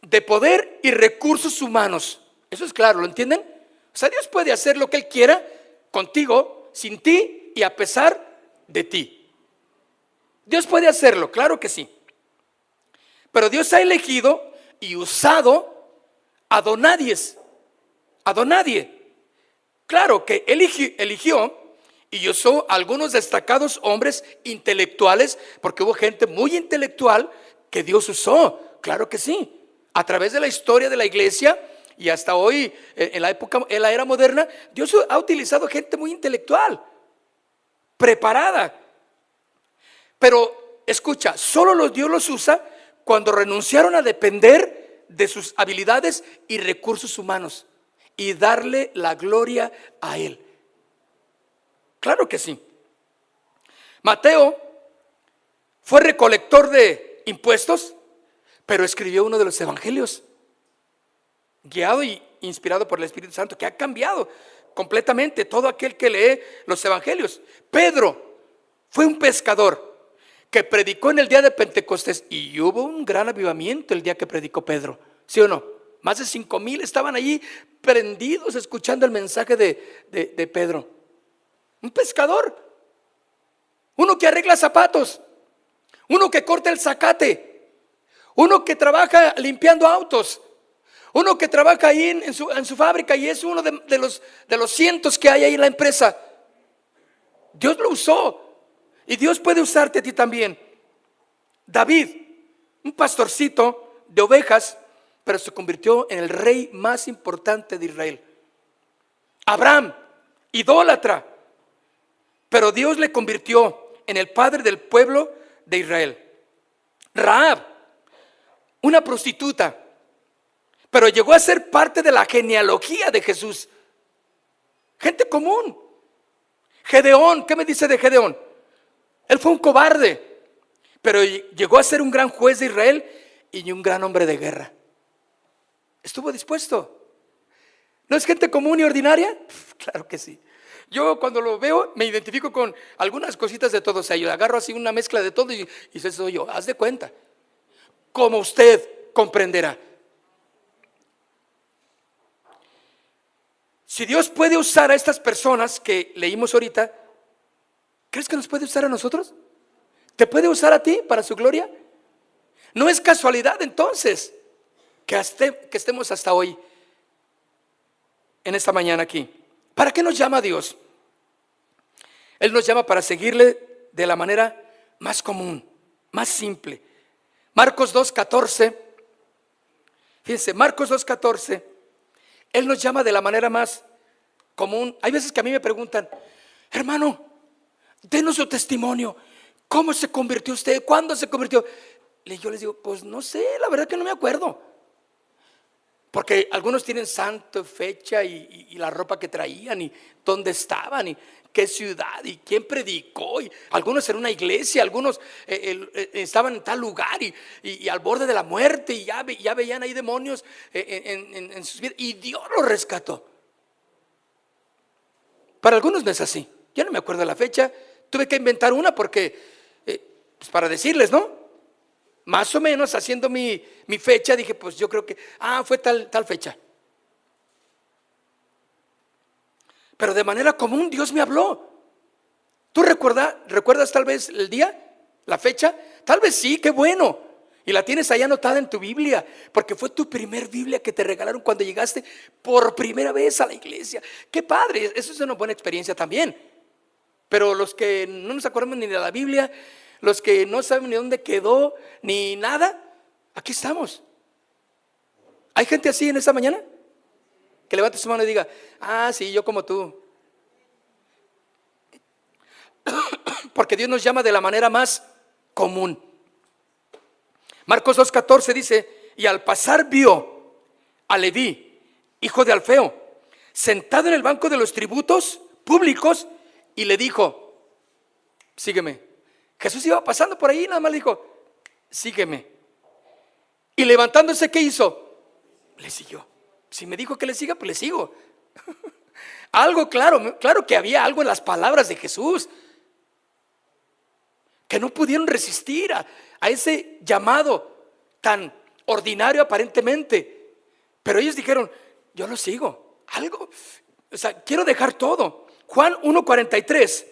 de poder y recursos humanos. Eso es claro, ¿lo entienden? O sea, Dios puede hacer lo que Él quiera contigo, sin ti y a pesar de ti. Dios puede hacerlo, claro que sí. Pero Dios ha elegido y usado a donadies. A donadie. Claro que eligió y usó a algunos destacados hombres intelectuales, porque hubo gente muy intelectual que Dios usó. Claro que sí. A través de la historia de la iglesia y hasta hoy, en la era moderna, Dios ha utilizado gente muy intelectual, preparada. Pero escucha, solo Dios los usa cuando renunciaron a depender de sus habilidades y recursos humanos y darle la gloria a Él. Claro que sí. Mateo fue recolector de impuestos, pero escribió uno de los evangelios, guiado y inspirado por el Espíritu Santo, que ha cambiado completamente todo aquel que lee los evangelios. Pedro fue un pescador que predicó en el día de Pentecostés y hubo un gran avivamiento el día que predicó Pedro, ¿sí o no? Más de 5,000 estaban allí prendidos escuchando el mensaje de Pedro. Un pescador, uno que arregla zapatos, uno que corta el zacate, uno que trabaja limpiando autos, uno que trabaja ahí en su fábrica y es uno de los cientos que hay ahí en la empresa. Dios lo usó y Dios puede usarte a ti también. David, un pastorcito de ovejas, pero se convirtió en el rey más importante de Israel. Abraham, idólatra, pero Dios le convirtió en el padre del pueblo de Israel. Rahab, una prostituta, pero llegó a ser parte de la genealogía de Jesús. Gente común. Gedeón, ¿qué me dice de Gedeón? Él fue un cobarde, pero llegó a ser un gran juez de Israel y un gran hombre de guerra. Estuvo dispuesto. ¿No es gente común y ordinaria? Claro que sí. Yo cuando lo veo me identifico con algunas cositas de todos ellos. Agarro así una mezcla de todo y eso soy yo. Haz de cuenta. Como usted comprenderá. Si Dios puede usar a estas personas que leímos ahorita, ¿crees que nos puede usar a nosotros? ¿Te puede usar a ti para su gloria? No es casualidad entonces que estemos hasta hoy, en esta mañana aquí. ¿Para qué nos llama Dios? Él nos llama para seguirle de la manera más común, más simple. Marcos 2:14, fíjense, Marcos 2:14, Él nos llama de la manera más común. Hay veces que a mí me preguntan, hermano, denos su testimonio. ¿Cómo se convirtió usted? ¿Cuándo se convirtió? Y yo les digo, pues no sé, la verdad que no me acuerdo. Porque algunos tienen santo, fecha y la ropa que traían y dónde estaban y qué ciudad y quién predicó. Y algunos en una iglesia, algunos estaban en tal lugar y al borde de la muerte y ya veían ahí demonios en sus vidas y Dios los rescató. Para algunos no es así. Yo no me acuerdo de la fecha. Tuve que inventar una porque, pues para decirles, ¿no? Más o menos haciendo mi fecha, dije, pues yo creo que, fue tal fecha. Pero de manera común Dios me habló. ¿Tú recuerdas tal vez el día, la fecha? Tal vez sí, qué bueno. Y la tienes ahí anotada en tu Biblia, porque fue tu primer Biblia que te regalaron cuando llegaste por primera vez a la iglesia. Qué padre, eso es una buena experiencia también. Pero los que no nos acordamos ni de la Biblia, los que no saben ni dónde quedó, ni nada, aquí estamos. ¿Hay gente así en esta mañana? Que levante su mano y diga, sí, yo como tú. Porque Dios nos llama de la manera más común. Marcos 2:14 dice, y al pasar vio a Leví, hijo de Alfeo, sentado en el banco de los tributos públicos y le dijo, sígueme. Jesús iba pasando por ahí, nada más le dijo, sígueme. Y levantándose, ¿qué hizo? Le siguió. Si me dijo que le siga, pues le sigo. Algo claro que había algo en las palabras de Jesús que no pudieron resistir a ese llamado tan ordinario aparentemente. Pero ellos dijeron, yo lo sigo. Algo, quiero dejar todo. Juan 1:43.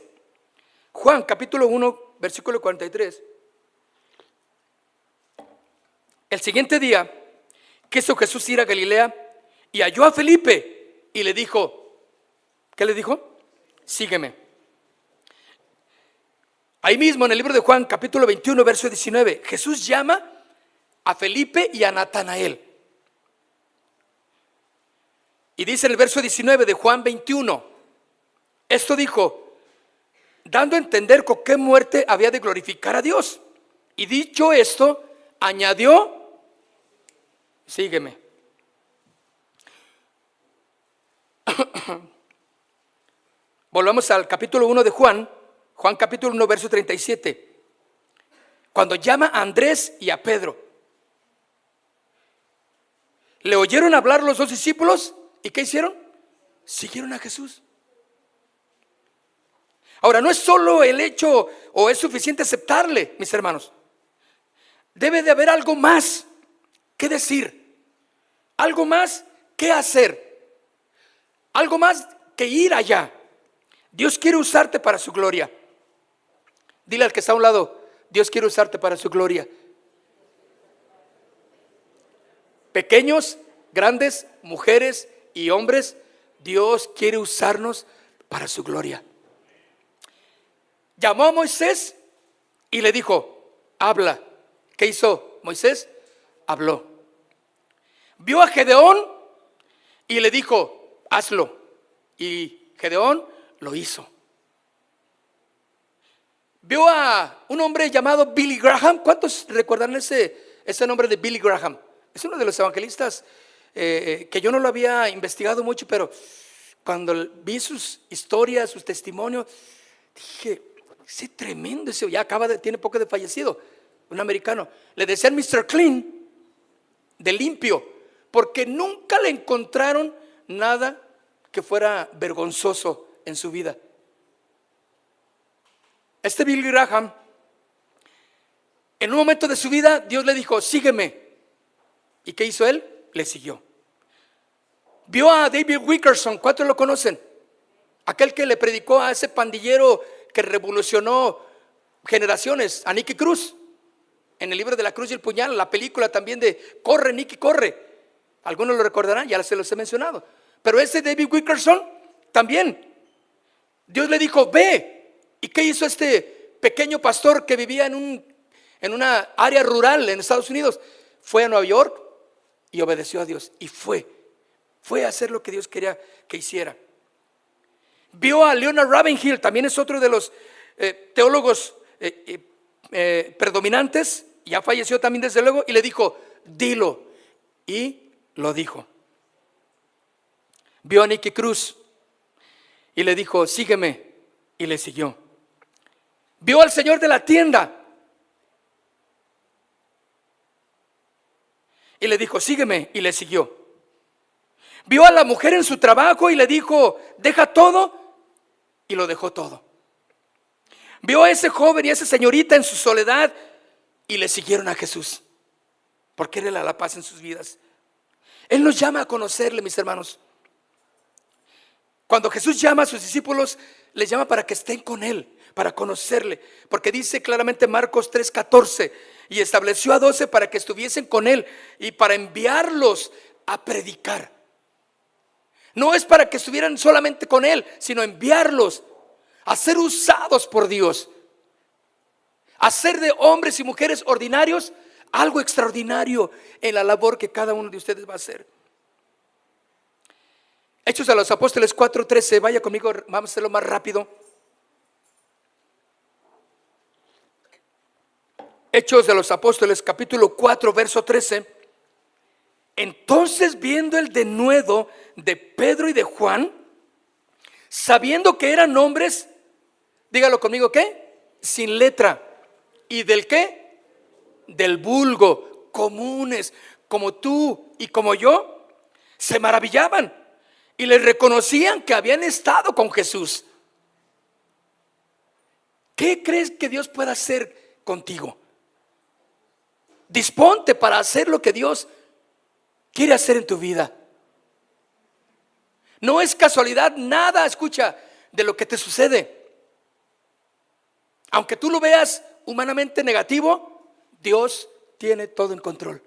Juan capítulo 1, versículo 43. El siguiente día quiso Jesús ir a Galilea y halló a Felipe y le dijo, ¿qué le dijo? Sígueme. Ahí mismo en el libro de Juan capítulo 21 verso 19, Jesús llama a Felipe y a Natanael. Y dice en el verso 19 de Juan 21, esto dijo, dando a entender con qué muerte había de glorificar a Dios. Y dicho esto, añadió, sígueme. Volvamos al capítulo 1 de Juan capítulo 1 verso 37. Cuando llama a Andrés y a Pedro, le oyeron hablar los dos discípulos y ¿qué hicieron? siguieron a Jesús. Ahora, no es solo el hecho o es suficiente aceptarle, mis hermanos. Debe de haber algo más que decir, algo más que hacer, algo más que ir allá. Dios quiere usarte para su gloria. Dile al que está a un lado, Dios quiere usarte para su gloria. Pequeños, grandes, mujeres y hombres, Dios quiere usarnos para su gloria. Llamó a Moisés y le dijo, habla. ¿Qué hizo Moisés? Habló. Vio a Gedeón y le dijo, hazlo. Y Gedeón lo hizo. Vio a un hombre llamado Billy Graham. ¿Cuántos recuerdan ese nombre de Billy Graham? Es uno de los evangelistas que yo no lo había investigado mucho, pero cuando vi sus historias, sus testimonios, dije, ese tremendo, ese ya tiene poco de fallecido, un americano. Le decían Mr. Clean, de limpio, porque nunca le encontraron nada que fuera vergonzoso en su vida. Este Billy Graham, en un momento de su vida, Dios le dijo, sígueme. ¿Y qué hizo él? Le siguió. Vio a David Wilkerson. ¿Cuántos lo conocen? Aquel que le predicó a ese pandillero que revolucionó generaciones, a Nicky Cruz, en el libro de La Cruz y el Puñal, la película también de Corre, Nicky, corre. Algunos lo recordarán, ya se los he mencionado. Pero ese David Wilkerson también, Dios le dijo, ve. ¿Y qué hizo este pequeño pastor que vivía en una área rural en Estados Unidos? Fue a Nueva York y obedeció a Dios. Y fue a hacer lo que Dios quería que hiciera. Vio a Leonard Ravenhill, también es otro de los teólogos predominantes, ya falleció también desde luego, y le dijo, dilo. Y lo dijo. Vio a Nicky Cruz y le dijo, sígueme, y le siguió. Vio al señor de la tienda y le dijo, sígueme, y le siguió. Vio a la mujer en su trabajo y le dijo, deja todo, y lo dejó todo. Vio a ese joven y a esa señorita en su soledad y le siguieron a Jesús, porque Él era la paz en sus vidas. Él nos llama a conocerle, mis hermanos. Cuando Jesús llama a sus discípulos, les llama para que estén con Él, para conocerle, porque dice claramente Marcos 3:14, y estableció a 12 para que estuviesen con Él y para enviarlos a predicar. No es para que estuvieran solamente con Él, sino enviarlos a ser usados por Dios, a ser de hombres y mujeres ordinarios algo extraordinario en la labor que cada uno de ustedes va a hacer. Hechos de los Apóstoles 4:13, vaya conmigo, vamos a hacerlo más rápido. Hechos de los Apóstoles capítulo 4 verso 13. Entonces, viendo el denuedo de Pedro y de Juan, sabiendo que eran hombres, dígalo conmigo, ¿qué? Sin letra. ¿Y del qué? Del vulgo, comunes, como tú y como yo, se maravillaban y les reconocían que habían estado con Jesús. ¿Qué crees que Dios pueda hacer contigo? Disponte para hacer lo que Dios quiere hacer en tu vida. No es casualidad nada, escucha, de lo que te sucede. Aunque tú lo veas humanamente negativo, Dios tiene todo en control,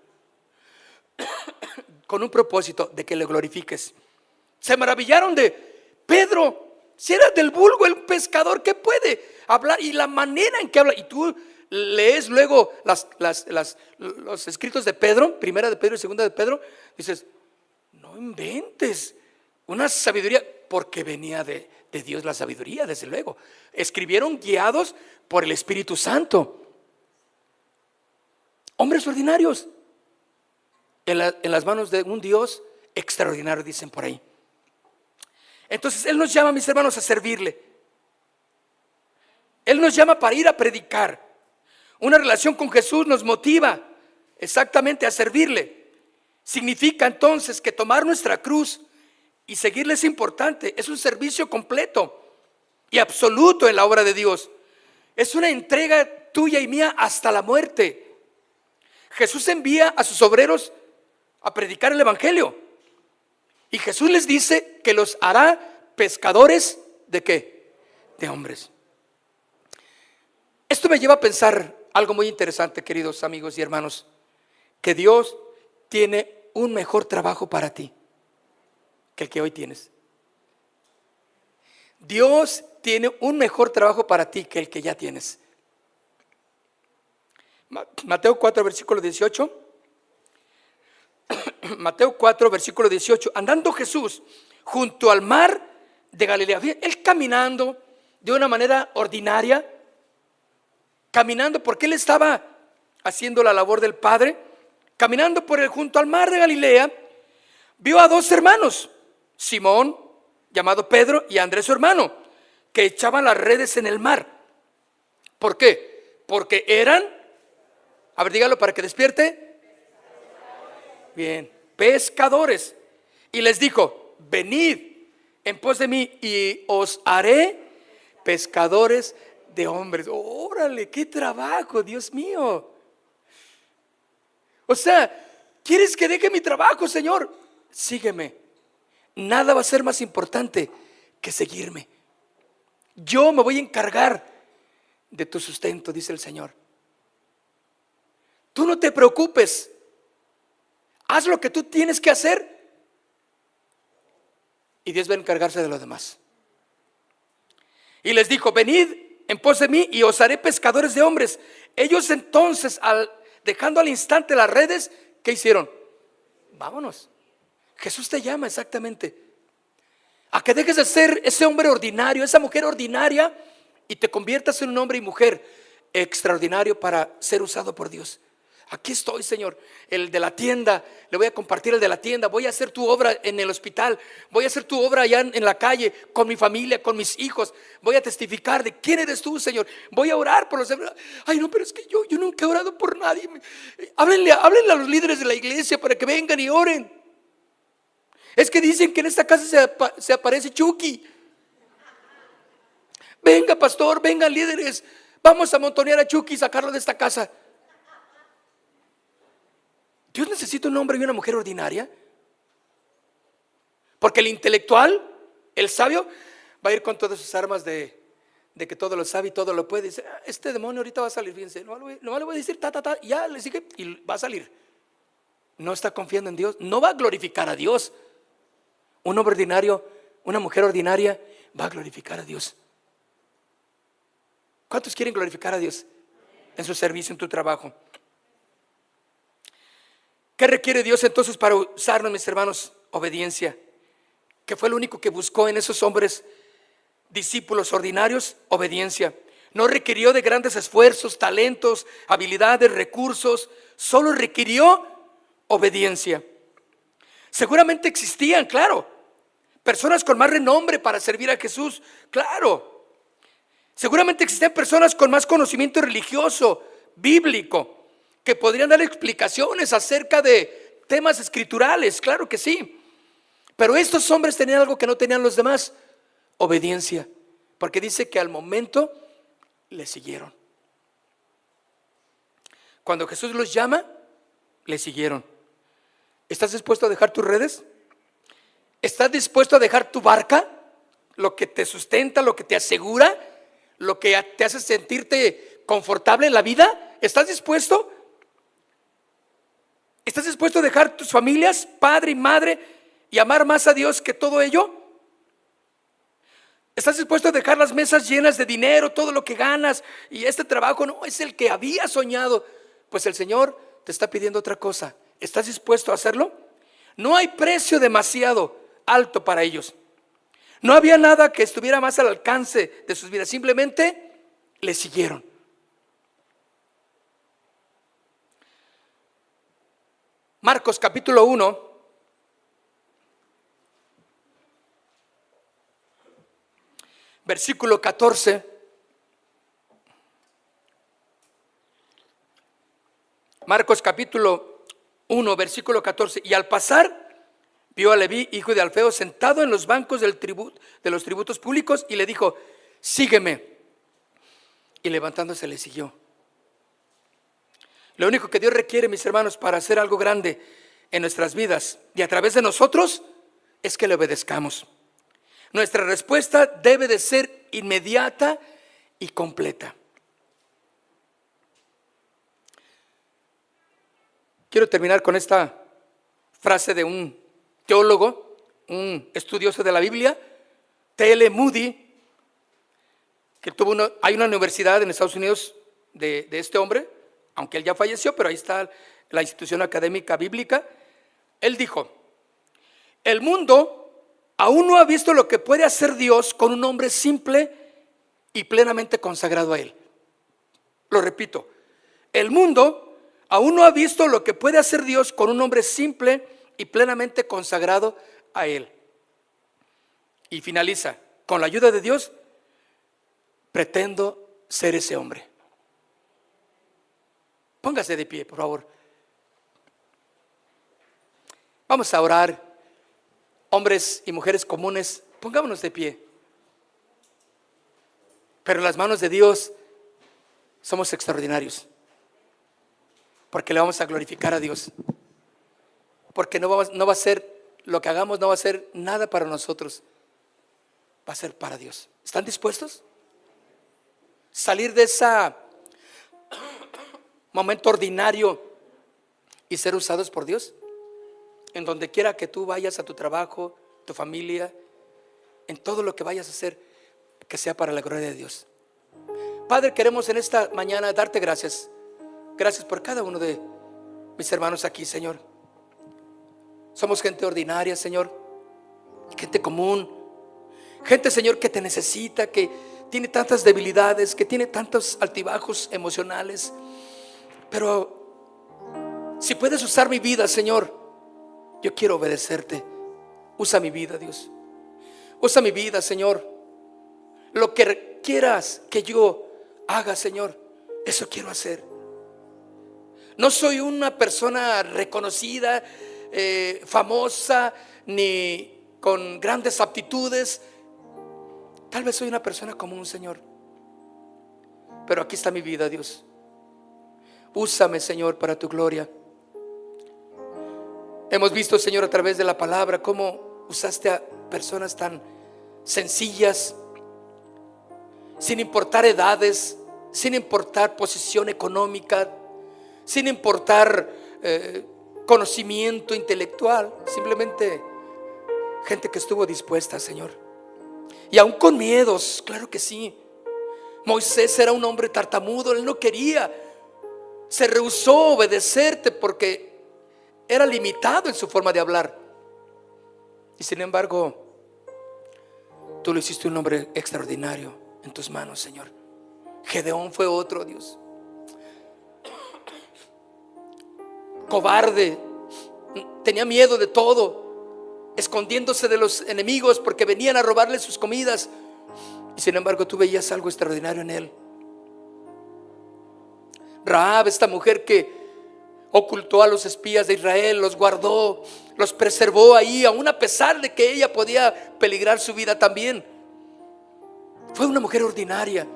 con un propósito de que le glorifiques. Se maravillaron de Pedro, si era del vulgo, el pescador, ¿qué puede hablar? Y la manera en que habla, y tú lees luego los escritos de Pedro, primera de Pedro y segunda de Pedro, dices, no inventes, una sabiduría, porque venía de Dios la sabiduría, desde luego. Escribieron guiados por el Espíritu Santo. Hombres ordinarios en las manos de un Dios extraordinario, dicen por ahí. Entonces Él nos llama, mis hermanos, a servirle. Él nos llama para ir a predicar. Una relación con Jesús nos motiva exactamente a servirle. Significa entonces que tomar nuestra cruz Y seguirle es importante, es un servicio completo y absoluto en la obra de Dios. Es una entrega tuya y mía hasta la muerte. Jesús envía a sus obreros a predicar el evangelio. Y Jesús les dice que los hará pescadores ¿de qué? De hombres. Esto me lleva a pensar algo muy interesante, queridos amigos y hermanos, que Dios tiene un mejor trabajo para ti que el que hoy tienes. Dios tiene un mejor trabajo para ti que el que ya tienes. Mateo 4, versículo 18. Mateo 4, versículo 18. Andando Jesús junto al mar de Galilea, él caminando de una manera ordinaria, caminando porque él estaba haciendo la labor del Padre, caminando junto al mar de Galilea, vio a dos hermanos, Simón, llamado Pedro, y Andrés su hermano, que echaban las redes en el mar. ¿Por qué? Porque eran, a ver, dígalo para que despierte. Bien, pescadores. Y les dijo: venid en pos de mí y os haré pescadores de hombres. Órale, qué trabajo, Dios mío. O sea, ¿quieres que deje mi trabajo, Señor? Sígueme. Nada va a ser más importante que seguirme. Yo me voy a encargar de tu sustento, dice el Señor. Tú no te preocupes. Haz lo que tú tienes que hacer y Dios va a encargarse de lo demás. Y les dijo: venid en pos de mí y os haré pescadores de hombres. Ellos entonces, dejando al instante las redes, ¿qué hicieron? Vámonos. Jesús te llama exactamente a que dejes de ser ese hombre ordinario, esa mujer ordinaria, y te conviertas en un hombre y mujer extraordinario para ser usado por Dios. Aquí estoy, Señor, el de la tienda, le voy a compartir el de la tienda, voy a hacer tu obra en el hospital, voy a hacer tu obra allá en la calle, con mi familia, con mis hijos, voy a testificar de quién eres tú, Señor, voy a orar por los demás. Ay, no, pero es que yo nunca he orado por nadie. Háblenle a los líderes de la iglesia para que vengan y oren. Es que dicen que en esta casa se aparece Chucky. Venga, pastor, vengan líderes, vamos a montonear a Chucky y sacarlo de esta casa. Dios necesita un hombre y una mujer ordinaria. Porque el intelectual, el sabio, va a ir con todas sus armas de que todo lo sabe y todo lo puede. Dice: este demonio ahorita va a salir, fíjense, no le voy a decir ya le sigue y va a salir. No está confiando en Dios, no va a glorificar a Dios. Un hombre ordinario, una mujer ordinaria va a glorificar a Dios. ¿Cuántos quieren glorificar a Dios en su servicio, en tu trabajo? ¿Qué requiere Dios entonces para usarnos, mis hermanos? Obediencia. ¿Qué fue lo único que buscó en esos hombres discípulos ordinarios? Obediencia. No requirió de grandes esfuerzos, talentos, habilidades, recursos. Solo requirió obediencia. Seguramente existían, claro, personas con más renombre para servir a Jesús, claro. Seguramente existían personas con más conocimiento religioso, bíblico, que podrían dar explicaciones acerca de temas escriturales, claro que sí. Pero estos hombres tenían algo que no tenían los demás: obediencia. Porque dice que al momento le siguieron. Cuando Jesús los llama, le siguieron. ¿Estás dispuesto a dejar tus redes? ¿Estás dispuesto a dejar tu barca? Lo que te sustenta, lo que te asegura, lo que te hace sentirte confortable en la vida. ¿Estás dispuesto? ¿Estás dispuesto a dejar tus familias, padre y madre, y amar más a Dios que todo ello? ¿Estás dispuesto a dejar las mesas llenas de dinero, todo lo que ganas, y este trabajo no es el que había soñado? Pues el Señor te está pidiendo otra cosa. ¿Estás dispuesto a hacerlo? No hay precio demasiado alto para ellos. No había nada que estuviera más al alcance de sus vidas. Simplemente le siguieron. Marcos capítulo 1, versículo 14. Marcos capítulo 1, versículo 14. Y al pasar, vio a Leví, hijo de Alfeo, sentado en los bancos de los tributos públicos y le dijo: sígueme. Y levantándose le siguió. Lo único que Dios requiere, mis hermanos, para hacer algo grande en nuestras vidas y a través de nosotros, es que le obedezcamos. Nuestra respuesta debe de ser inmediata y completa. Quiero terminar con esta frase de un teólogo, un estudioso de la Biblia, T.L. Moody, que hay una universidad en Estados Unidos de este hombre, aunque él ya falleció, pero ahí está la institución académica bíblica. Él dijo: el mundo aún no ha visto lo que puede hacer Dios con un hombre simple y plenamente consagrado a Él. Lo repito, el mundo aún no ha visto lo que puede hacer Dios con un hombre simple y plenamente consagrado a Él. Y finaliza: con la ayuda de Dios, pretendo ser ese hombre. Póngase de pie, por favor. Vamos a orar. Hombres y mujeres comunes, pongámonos de pie. Pero en las manos de Dios somos extraordinarios, porque le vamos a glorificar a Dios. Porque no va a ser, lo que hagamos no va a ser nada para nosotros, va a ser para Dios. ¿Están dispuestos? Salir de ese momento ordinario y ser usados por Dios. En donde quiera que tú vayas, a tu trabajo, tu familia, en todo lo que vayas a hacer, que sea para la gloria de Dios. Padre, queremos en esta mañana darte gracias. Gracias por cada uno de mis hermanos aquí, Señor. Somos gente ordinaria, Señor, gente común, gente, Señor, que te necesita, que tiene tantas debilidades, que tiene tantos altibajos emocionales. Pero si puedes usar mi vida, Señor, yo quiero obedecerte. Usa mi vida, Dios. Usa mi vida, Señor. Lo que quieras que yo haga, Señor, eso quiero hacer. No soy una persona reconocida, famosa, ni con grandes aptitudes. Tal vez soy una persona común, Señor. Pero aquí está mi vida, Dios. Úsame, Señor, para tu gloria. Hemos visto, Señor, a través de la palabra cómo usaste a personas tan sencillas, sin importar edades, sin importar posición económica, sin importar conocimiento intelectual, simplemente gente que estuvo dispuesta, Señor. Y aún con miedos, claro que sí. Moisés era un hombre tartamudo, él no quería, se rehusó a obedecerte porque era limitado en su forma de hablar. Y sin embargo, tú lo hiciste un hombre extraordinario en tus manos, Señor. Gedeón fue otro, Dios. Cobarde, tenía miedo de todo, escondiéndose de los enemigos porque venían a robarle sus comidas. Y sin embargo, tú veías algo extraordinario en él. Rahab, esta mujer que ocultó a los espías de Israel, los guardó, los preservó ahí, aún a pesar de que ella podía peligrar su vida también. Fue una mujer ordinaria.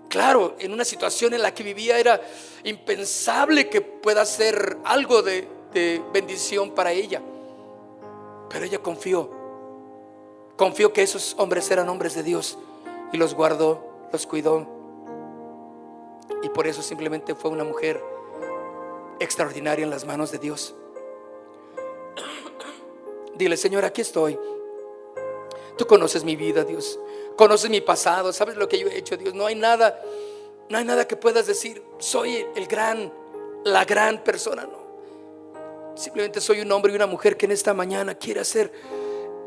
Claro, en una situación en la que vivía era impensable que pueda ser algo de bendición para ella. Pero ella confió que esos hombres eran hombres de Dios y los guardó, los cuidó. Y por eso simplemente fue una mujer extraordinaria en las manos de Dios. Dile: Señor, aquí estoy. Tú conoces mi vida, Dios. Conoces mi pasado, sabes lo que yo he hecho, Dios. No hay nada que puedas decir: soy la gran persona. No. Simplemente soy un hombre y una mujer que en esta mañana quiere hacer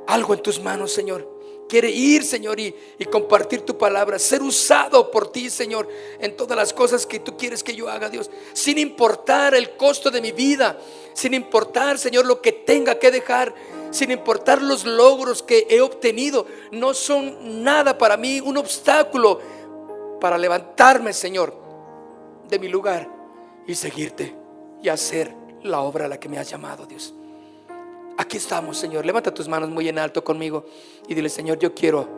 algo en tus manos, Señor. Quiere ir, Señor, y compartir tu palabra, ser usado por ti, Señor, en todas las cosas que tú quieres que yo haga, Dios, sin importar el costo de mi vida, sin importar, Señor, lo que tenga que dejar, sin importar los logros que he obtenido. No son nada para mí, un obstáculo para levantarme, Señor, de mi lugar y seguirte y hacer la obra a la que me has llamado, Dios. Aquí estamos, Señor. Levanta tus manos muy en alto conmigo y dile: Señor, yo quiero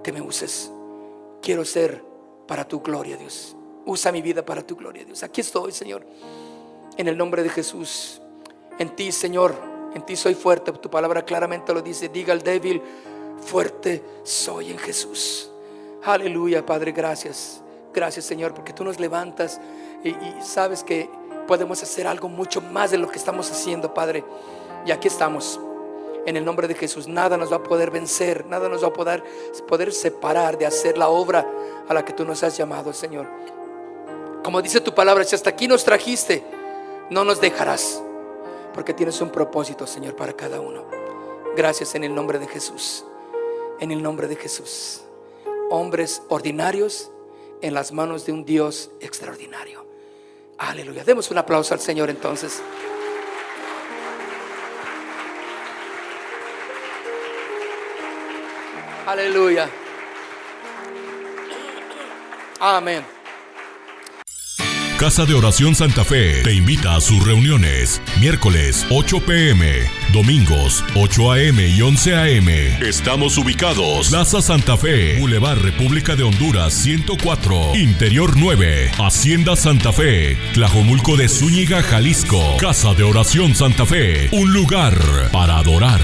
que me uses. Quiero ser para tu gloria, Dios. Usa mi vida para tu gloria, Dios. Aquí estoy, Señor, en el nombre de Jesús. En ti, Señor, en ti soy fuerte. Tu palabra claramente lo dice: diga al débil, fuerte soy en Jesús. Aleluya, Padre, gracias. Gracias, Señor, porque tú nos levantas y sabes que podemos hacer algo mucho más de lo que estamos haciendo, Padre. Y aquí estamos, en el nombre de Jesús. Nada nos va a poder vencer, nada nos va a poder separar de hacer la obra a la que tú nos has llamado, Señor. Como dice tu palabra, si hasta aquí nos trajiste, no nos dejarás, porque tienes un propósito, Señor, para cada uno. Gracias, en el nombre de Jesús. En el nombre de Jesús. Hombres ordinarios en las manos de un Dios extraordinario. Aleluya. Demos un aplauso al Señor entonces. Aleluya. Amén. Casa de Oración Santa Fe te invita a sus reuniones. Miércoles 8 p.m, domingos 8 a.m. y 11 a.m. Estamos ubicados: Plaza Santa Fe, Boulevard República de Honduras 104, Interior 9, Hacienda Santa Fe, Tlajomulco de Zúñiga, Jalisco. Casa de Oración Santa Fe, un lugar para adorar.